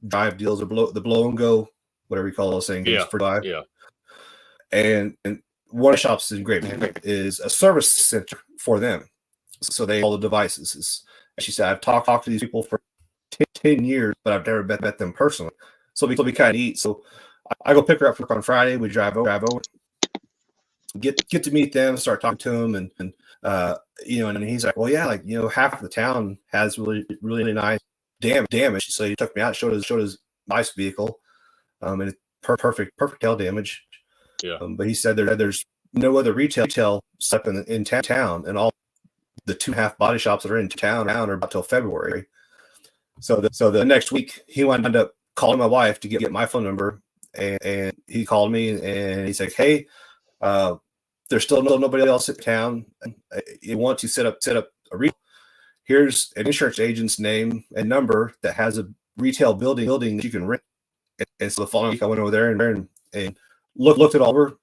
drive deals, the blow and go, whatever you call those things. Yeah. For drive. Yeah. And one of the shops in Great is a service center for them. So they all the devices. And she said, I've talked to these people for 10 years, but I've never met them personally. So it'll be kind of neat. So I go pick her up on Friday. We drive over, get to meet them, start talking to them, and and he's like, well, yeah, half of the town has really, really nice damage. So he took me out, showed his nice vehicle, and it's perfect tail damage. Yeah. But he said there's no other retail stuff in town, and all the 2.5 body shops that are in town are about till February. So the next week he wound up calling my wife to get my phone number, and he called me and he's like, hey, there's still nobody else in town. You want to set up a retail? Here's an insurance agent's name and number that has a retail building that you can rent. And so the following week I went over there and looked it over,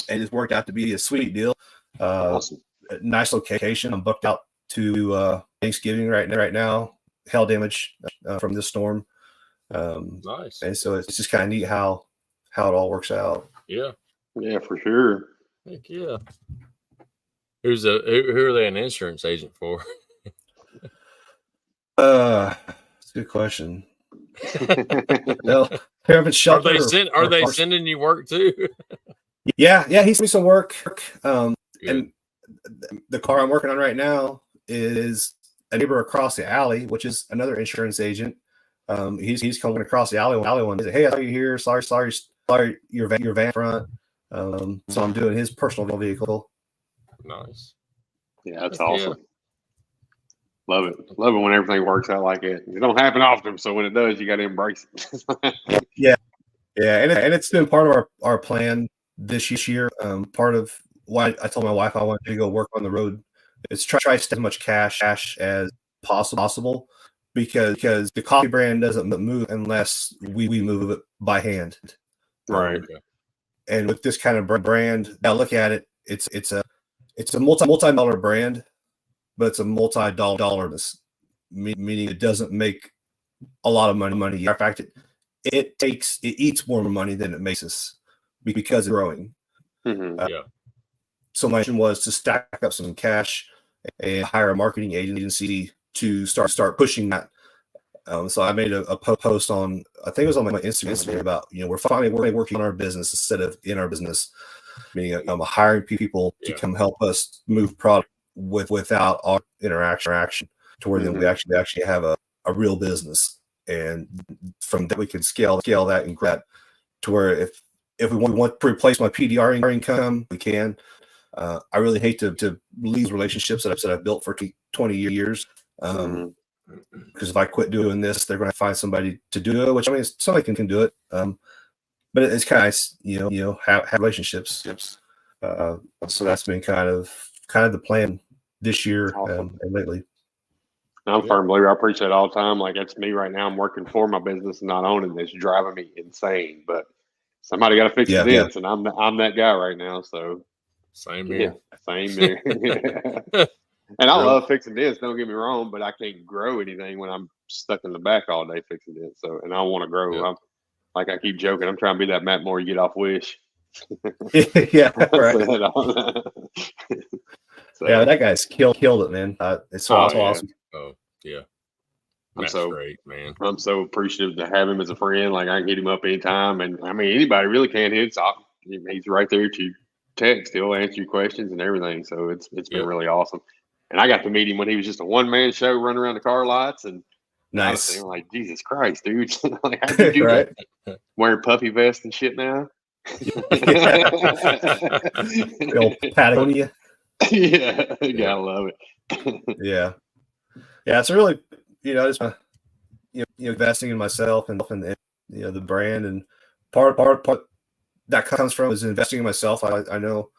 and it worked out to be a sweet deal. Awesome. Nice location. I'm booked out to Thanksgiving right now. Hail damage from this storm. Nice. And so it's just kind of neat how it all works out. Yeah. Yeah, for sure. Heck yeah. Who are they an insurance agent for? It's a good question. Well, are they sending you work too? Yeah, he sent me some work. And the car I'm working on right now is a neighbor across the alley, which is another insurance agent. He's coming across the alley one day. Hey, I saw you here. Sorry, your van front. So I'm doing his personal vehicle. Nice. Yeah, that's awesome. Yeah. Love it when everything works out like it. It don't happen often, so when it does, you got to embrace it. Yeah, and it's been part of our plan this year. Part of why I told my wife I wanted to go work on the road is try to stay as much cash as possible, because the coffee brand doesn't move unless we move it by hand. Right. And with this kind of brand, now look at it. It's a multi-dollar brand, but it's a multi-dollarness, meaning it doesn't make a lot of money. In fact, it eats more money than it makes us because it's growing. Mm-hmm. So my mission was to stack up some cash and hire a marketing agency to start pushing that. So I made a post on, I think it was on my Instagram about, we're finally working on our business instead of in our business. Meaning I'm hiring people to come help us move product without our interaction to where then we actually have a real business. And from that we can scale that and grab to where if we want to replace my PDR income, we can. I really hate to lose relationships that I've built for 20 years. Because if I quit doing this, they're going to find somebody to do it, which I mean, somebody can do it. But it's kind of nice, have relationships. So that's been kind of the plan this year and lately. I'm a firm believer. I preach that all the time. Like, that's me right now. I'm working for my business and not owning it. It's driving me insane. But somebody got to fix the dents, and I'm that guy right now. So same here. Same here. And I love fixing dents. Don't get me wrong, but I can't grow anything when I'm stuck in the back all day fixing dents. So, and I want to grow. I'm like, I keep joking. I'm trying to be that Matt Moore you get off Wish. Yeah, right. So, yeah, that guy's killed it, man. It's so awesome. Oh yeah, That's great, man. I'm so appreciative to have him as a friend. Like, I can hit him up anytime, and I mean, anybody really can. He's right there to text. He'll answer your questions and everything. So it's been really awesome. And I got to meet him when he was just a one-man show running around the car lots. And nice. I'm like, Jesus Christ, dude. Like, how do you do right? that? Wearing puppy vests and shit now? Patagonia. Yeah, gotta love it. Yeah. It's really, just investing in myself and the brand, and part that comes from is investing in myself. I know,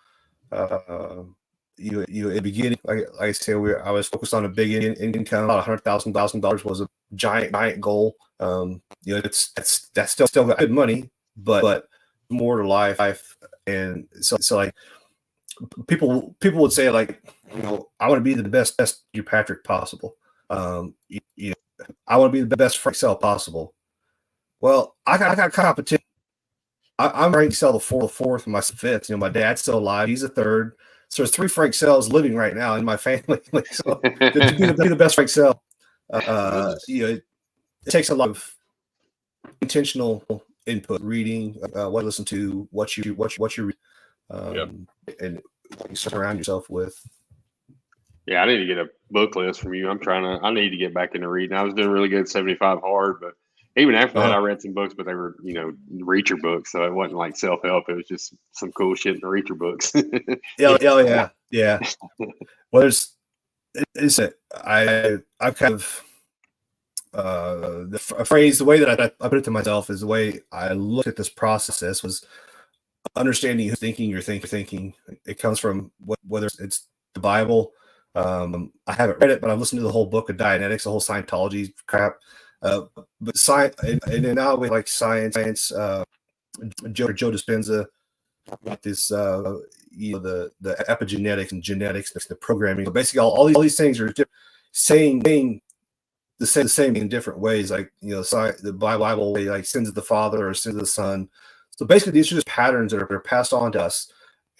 in the beginning, like I say, I was focused on a big income. About $100,000 was a giant goal. That's still got good money, but more to life. And so like people would say, like, I want to be the best Patrick possible. I want to be the best Frank Sell possible. Well, I got competition. I'm Frank Sell the fourth, and my fifth. My dad's still alive. He's a third. So there's 3 Frank Sells living right now in my family. So to be the best Frank Sell, it takes a lot of intentional input, reading, what to listen to, what you and you surround yourself with. Yeah, I need to get a book list from you. I need to get back into reading. I was doing really good 75 hard, but even after that, I read some books, but they were, reacher books. So it wasn't like self-help. It was just some cool shit in the reacher books. Yeah. Well, I've kind of, a phrase, the way that I put it to myself is the way I looked at this process was understanding who's thinking you're thinking. It comes from whether it's the Bible. I haven't read it, but I've listened to the whole book of Dianetics, the whole Scientology crap. But science, and now we like science. Joe Dispenza about this, the epigenetics and genetics, the programming. So basically, all these things are saying the same in different ways. Like the Bible way, like sins of the Father or sins of the Son. So basically, these are just patterns that are passed on to us.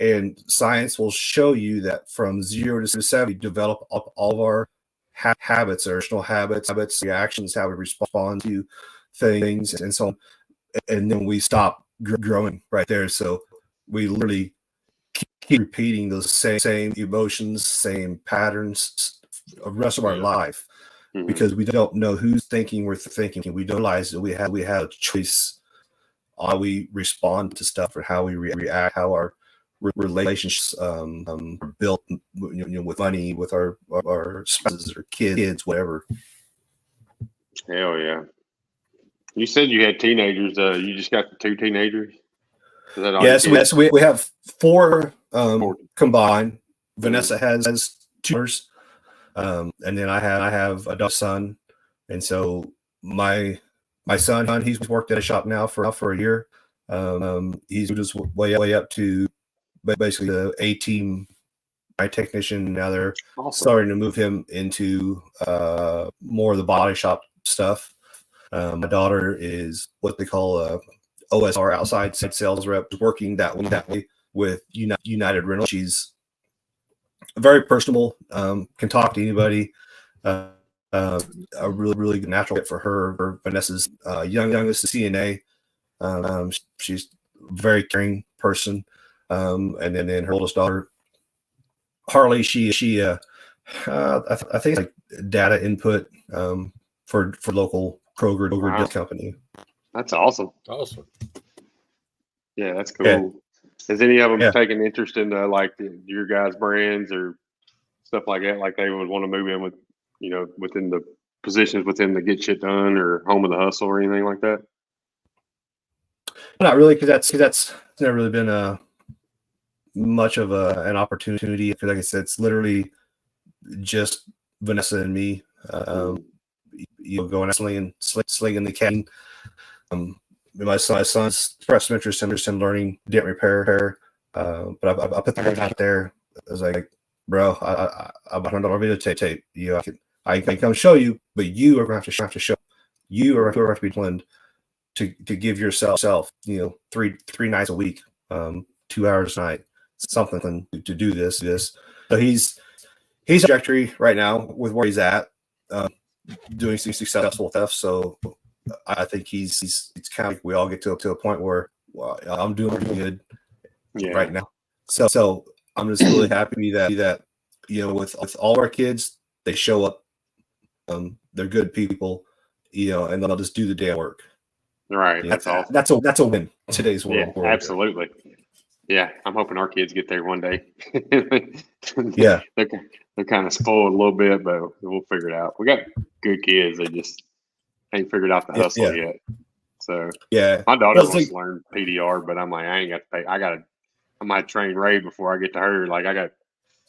And science will show you that from 0 to 7, we develop up all of our habits, our personal habits, reactions, how we respond to things, and so on. And then we stop growing right there. So we literally keep repeating those same emotions, same patterns the rest of our life, because we don't know who's thinking we're thinking. We don't realize that we have a choice on how we respond to stuff or how we react, how our relationships are built, with money, with our spouses or kids, whatever. Hell yeah! You said you had teenagers. You just got the 2 teenagers. Is that all? Yes, we have 4 combined. Vanessa has 2 daughters, and then I have a son, and so my son, he's worked at a shop now for a year. He's just way up to basically the A-team, my technician. Now they're starting to move him into more of the body shop stuff. My daughter is what they call a OSR, outside sales rep, working that way with United Rental. She's very personable, can talk to anybody. A really good natural fit for her. Vanessa's youngest CNA. She's a very caring person. And then her oldest daughter, Harley, she I think it's like data input for local Kroger company. That's awesome. Awesome. Yeah, that's cool. Yeah. Has any of them taken interest into like your guys' brands or stuff like that? Like they would want to move in with, within the positions within the Get Shit Done or Home of the Hustle or anything like that? Not really, because that's never really been much of an opportunity. Because like I said, it's literally just Vanessa and me. Going out slinging the cane. My son's expressed some interest in learning dent repair. But I put the word out there. I was like, bro, I'm $100 videotape. I can come show you, but you are going to have to show. You are going to have to be planned to give yourself, 3 nights a week, 2 hours a night, something to do this. So he's trajectory right now with where he's at, doing some successful stuff. So I think it's kind of like we all get to a point where I'm doing good right now. So I'm just really happy that with all our kids, they show up. They're good people, and they'll just do the damn work. Right. That's awesome. That's a win in today's world. Yeah, absolutely. Yeah, I'm hoping our kids get there one day. Yeah, they're kind of spoiled a little bit, but we'll figure it out. We got good kids; they just ain't figured out the hustle yet. So my daughter wants to learn PDR, but I'm like, I ain't got to pay. I might train Ray before I get to her. Like I got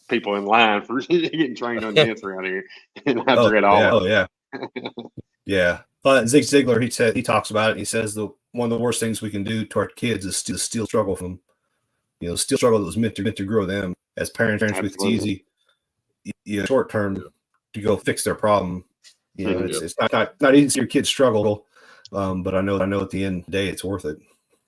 people in line for getting trained on dents around here, and I forget all of it. Yeah. But Zig Ziglar, he talks about it. He says one of the worst things we can do to our kids is to steal struggle from them. Steal struggle that was meant to grow them. As parents, it's easy, short term to go fix their problem. It's not easy to see your kids struggle, but I know at the end of the day it's worth it.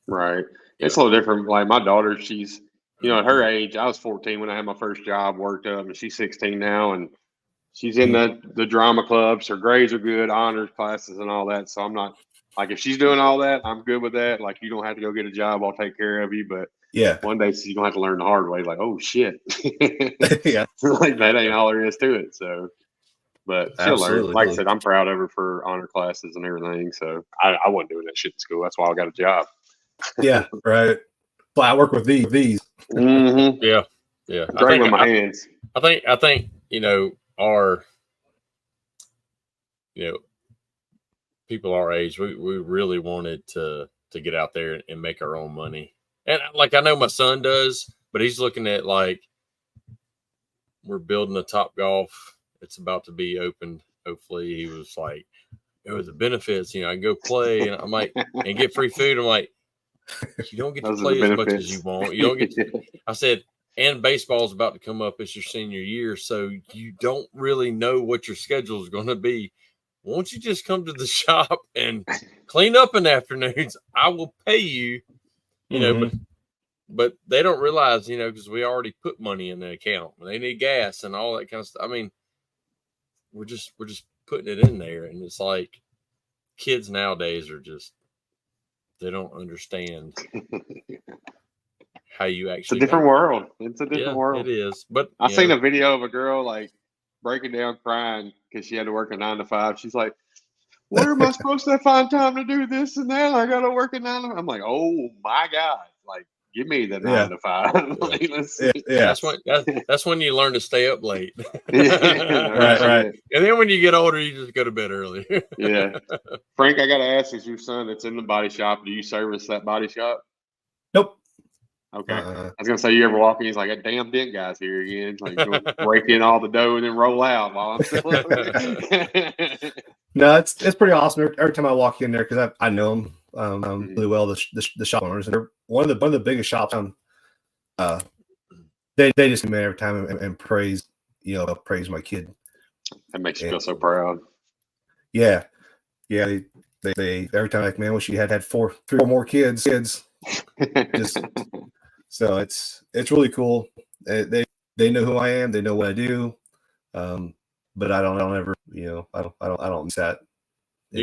Right. It's a little different. Like my daughter, she's at her age. I was 14 when I had my first job, worked up, and she's 16 now, and she's in the drama clubs. Her grades are good, honors classes and all that. So I'm not like, if she's doing all that, I'm good with that. Like, you don't have to go get a job. I'll take care of you. But one day she's gonna have to learn the hard way. Like, oh shit, like that ain't all there is to it. So, but she'll learn. Like I said, I'm proud of her for honor classes and everything. So I wasn't doing that shit in school. That's why I got a job. Yeah, right. But I work with these. Mm-hmm. Yeah. Great with my hands. I think our people our age, we really wanted to get out there and make our own money. And like I know my son does, but he's looking at like we're building a Top Golf. It's about to be opened. Hopefully, he was like, the benefits, I can go play, and I'm like, and get free food. I'm like, you don't get to play as much as you want. You don't get to, I said, and baseball's about to come up. It's your senior year, so you don't really know what your schedule is going to be. Won't you just come to the shop and clean up in the afternoons? I will pay you, but they don't realize, because we already put money in the account. They need gas and all that kind of stuff. I mean, we're just putting it in there, and it's like kids nowadays are just, they don't understand how you actually. It's a different world. It's a different world. It is. But I seen a video of a girl like breaking down crying because she had to work a 9 to 5. She's like, "Where am I supposed to find time to do this and that? I got to work at 9 to 5." I'm like, "Oh my god!" Like, give me the 9 to 5. Like, that's when you learn to stay up late. Right. And then when you get older, you just go to bed early. Yeah. Frank, I got to ask, is your son that's in the body shop, do you service that body shop? Nope. Okay. I was gonna say, you ever walk in, he's like, "A damn dent guy's here again." Like, break in all the dough and then roll out while I'm still over. No, it's pretty awesome. Every time I walk in there, because I know them really well, the shop owners, and they're one of the biggest shops. They just come in every time and praise my kid. That makes you feel so proud. Yeah. they every time like, man, wish you had 3 or more kids. Just so it's really cool. They know who I am. They know what I do. But I don't ever, I don't miss that. Do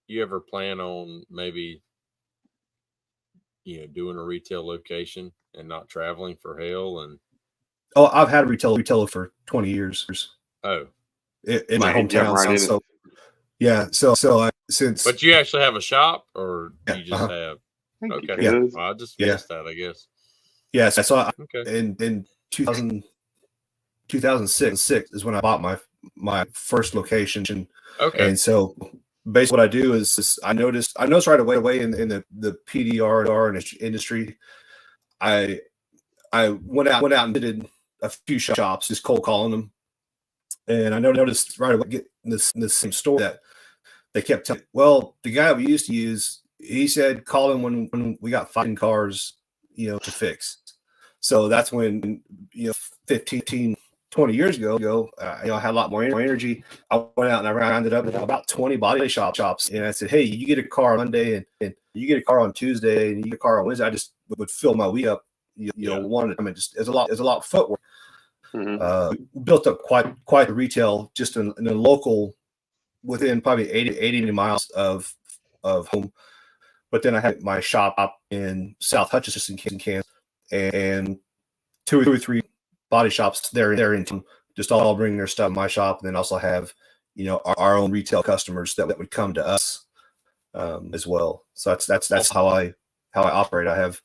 you ever plan on maybe, doing a retail location and not traveling for hell? And I've had a retailer for 20 years. Oh, in my hometown. So yeah, so since. But you actually have a shop, or you just have? Okay, yeah. Well, I just guessed that, I guess. Yes, I saw. Okay. In 2006 is when I bought my first location. Okay. And so basically what I do is I noticed right away in the PDR industry, I went out and did a few shops, just cold calling them. And I noticed right away getting this same store that they kept telling, well, the guy we used to use, he said, call him when we got 5 cars, to fix. So that's when, 15, 20 years ago, I had a lot more energy. I went out and I rounded up about 20 body shops. And I said, hey, you get a car on Monday and you get a car on Tuesday and you get a car on Wednesday. I just would fill my week up, one. I mean, just there's a lot of footwork. Mm-hmm. Built up quite the retail just in the local, within probably 80 miles of home. But then I had my shop up in South Hutchinson, Kansas, and 2 or 3 body shops there in town, just all bring their stuff in my shop, and then also have our own retail customers that would come to us as well. So that's how I operate. I have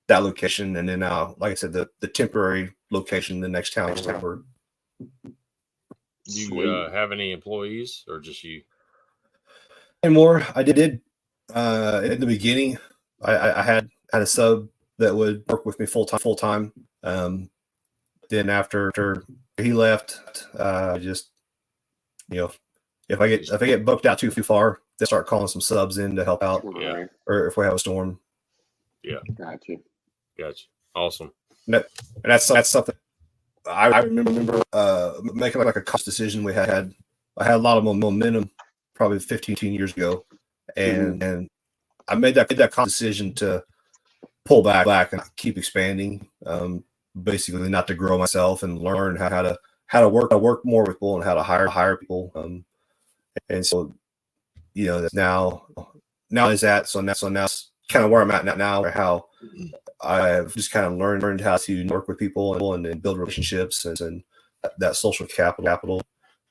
that location, and then like I said, the temporary location, the next town. Do you have any employees, or just you? And more, I did in the beginning. I had a sub that would work with me full time. Then after he left, just if I get booked out too far, they start calling some subs in to help out. Yeah. Or if we have a storm. Yeah. Gotcha. Awesome. And that's something I remember making like a conscious decision. I had a lot of momentum probably 15 years ago, and I made that conscious decision to pull back and keep expanding. Basically, not to grow myself and learn how to work more with people and how to hire people. And so, now is that so now it's kind of where I'm at now, or how I've just kind of learned how to work with people and build relationships and that social capital.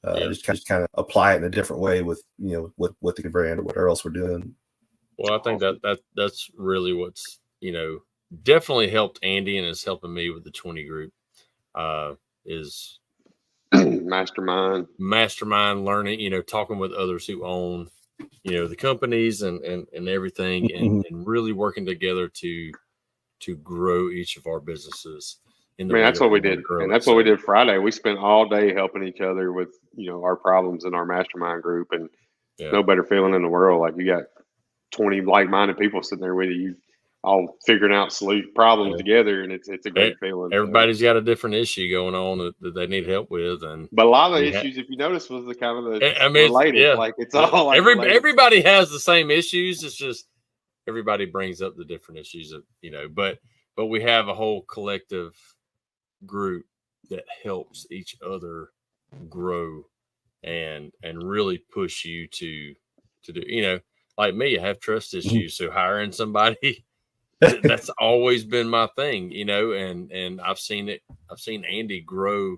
Just kind of apply it in a different way with with the brand or whatever else we're doing. Well, I think that's really what's definitely helped Andy and is helping me with the 20 group is mastermind learning, talking with others who own the companies and everything, and really working together to grow each of our businesses. That's what we did. And that's what we did Friday. We spent all day helping each other with, our problems in our mastermind group, and no better feeling in the world. Like you got 20 like-minded people sitting there with you, all figuring out problems together. And it's a great feeling. Everybody's got a different issue going on that they need help with. But a lot of the issues, if you notice, was the kind of related. Yeah. Like it's all like everybody has the same issues. It's just everybody brings up the different issues but we have a whole collective group that helps each other grow and really push you to do, like me, I have trust issues. So hiring somebody, that's always been my thing, and I've seen Andy grow,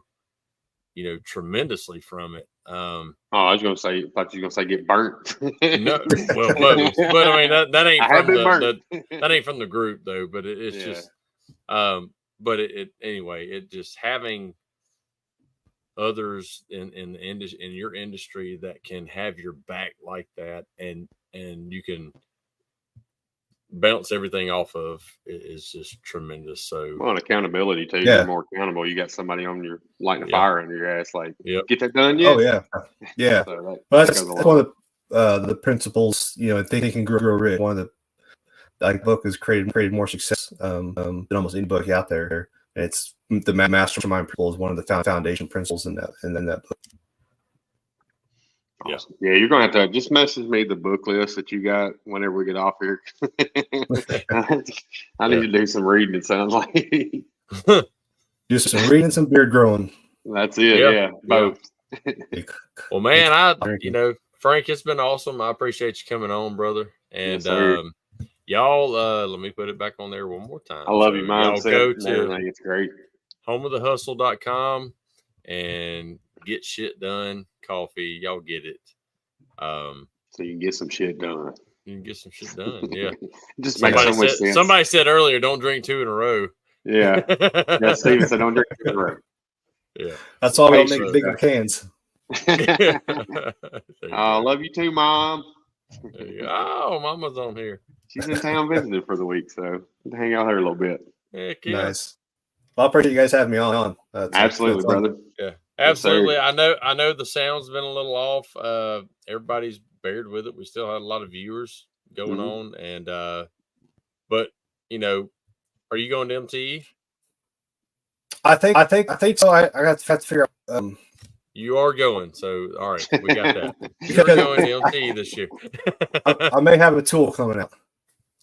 tremendously from it. I was going to say, thought you were going to say get burnt. No, well, but I mean, that ain't that ain't from the group though, but it's just, but anyway, it just having others in your industry that can have your back like that, and you can bounce everything off of is just tremendous. So, well, and accountability too. You're more accountable. You got somebody on your lighting a fire under your ass, like get that done yet? Oh yeah. So that's one of the principles. Think and grow rich. One of the book has created more success than almost any book out there. And it's the mastermind principle is one of the foundation principles in that book. Awesome. Yeah, you're gonna have to just message me the book list that you got whenever we get off here. I need to do some reading. It sounds like do some reading, some beard growing. That's it. Yeah, both. Well, man, Frank, it's been awesome. I appreciate you coming on, brother. And yes, y'all, let me put it back on there one more time. I love your mindset. Y'all go to everything. It's great. homeofthehustle.com and get shit done. Coffee, y'all get it. So you can get some shit done. You can get some shit done. Yeah. Just makes so much sense. Somebody said earlier, don't drink 2 in a row. Yeah. Yeah. Steven said, don't drink 2 in a row. Yeah. That's all we make bigger cans. I love you too, Mom. Oh, Mama's on here. She's in town visiting for the week, so hang out here a little bit. Heck yeah. Nice. Well, I appreciate you guys having me on. Absolutely, brother. Yeah, absolutely. I know the sound's been a little off. Everybody's bared with it. We still had a lot of viewers going on, and but are you going to MTE? I think so. I got to figure out. You are going, so all right, we got that. You're going to MTE this year. I may have a tool coming out.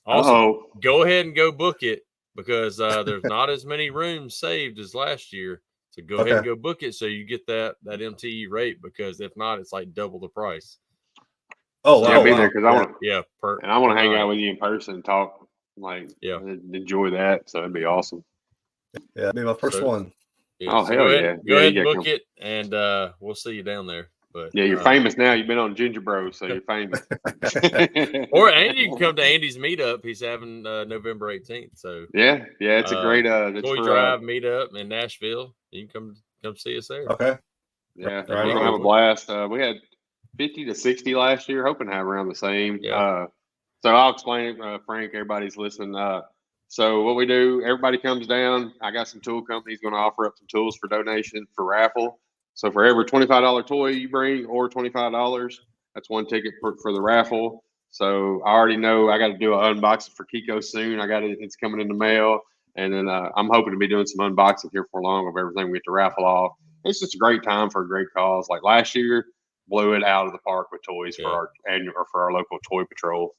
Also, go ahead and go book it because there's not as many rooms saved as last year. So go ahead and go book it so you get that MTE rate, because if not, it's like double the price. Oh, so, I'll be there because I want to. And I want to hang out with you in person and talk. Enjoy that. So it'd be awesome. Yeah, it'd be my first one. Yeah, hell yeah! Go ahead and book it, and we'll see you down there. But yeah, you're famous now. You've been on Ginger Bros, so you're famous. And you can come to Andy's meetup. He's having November 18th. So yeah, it's a great Toy Drive meetup in Nashville. You can come see us there. Okay. Yeah, we're gonna have a blast. We had 50 to 60 last year. Hoping to have around the same. Yeah. So I'll explain it, Frank. Everybody's listening. So what we do, everybody comes down. I got some tool companies going to offer up some tools for donation for raffle. So for every $25 toy you bring or $25, that's one ticket for the raffle. So I already know I got to do an unboxing for Kiko soon. It's coming in the mail. And then I'm hoping to be doing some unboxing here for long of everything we get to raffle off. It's just a great time for a great cause. Like last year, blew it out of the park with toys for our annual or for our local Toy Patrol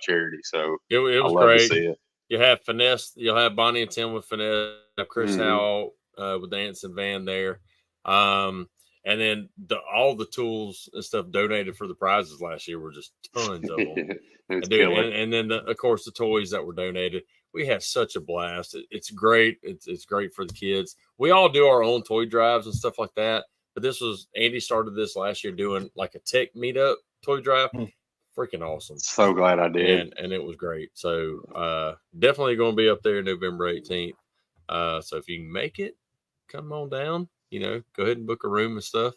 charity. So it was I love great. To see it. You have Finesse. You'll have Bonnie and Tim with Finesse. Chris Howell with the Anson van there. And then all the tools and stuff donated for the prizes last year were just tons of them. And then, of course, the toys that were donated. We had such a blast. It's great. It's great for the kids. We all do our own toy drives and stuff like that. But Andy started this last year doing like a tech meetup toy drive. Freaking awesome. So glad I did. And it was great. So definitely going to be up there November 18th. So if you can make it, come on down, go ahead and book a room and stuff.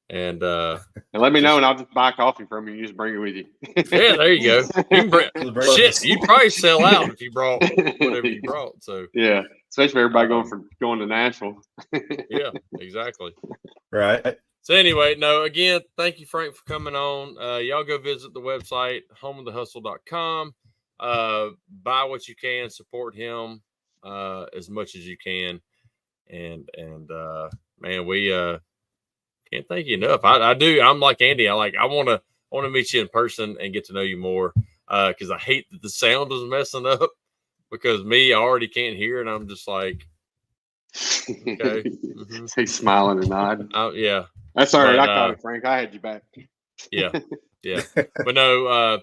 And let me know, and I'll just buy coffee from you. You just bring it with you. Yeah, there you go. You can shit, you'd probably sell out if you brought whatever you brought. So yeah, especially everybody going to Nashville. Yeah, exactly. Right. So anyway, again, thank you, Frank, for coming on. Y'all go visit the website, homeofthehustle.com. Buy what you can, support him as much as you can. And man, we can't thank you enough. I do. I'm like Andy. I want to meet you in person and get to know you more. Because I hate that the sound is messing up because I already can't hear, and I'm just like, okay. He's smiling and nodding. Yeah. That's all right. I caught it, Frank. I had you back. Yeah. But no,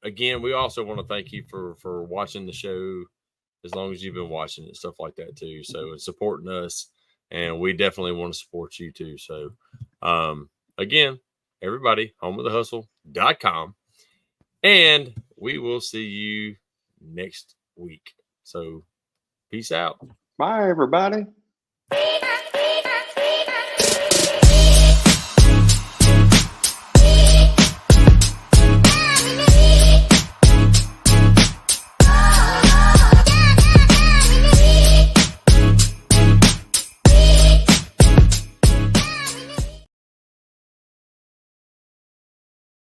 again, we also want to thank you for watching the show as long as you've been watching it, stuff like that too. So it's supporting us, and we definitely want to support you too. So again, everybody, homeofthehustle.com, and we will see you next week. So peace out. Bye, everybody.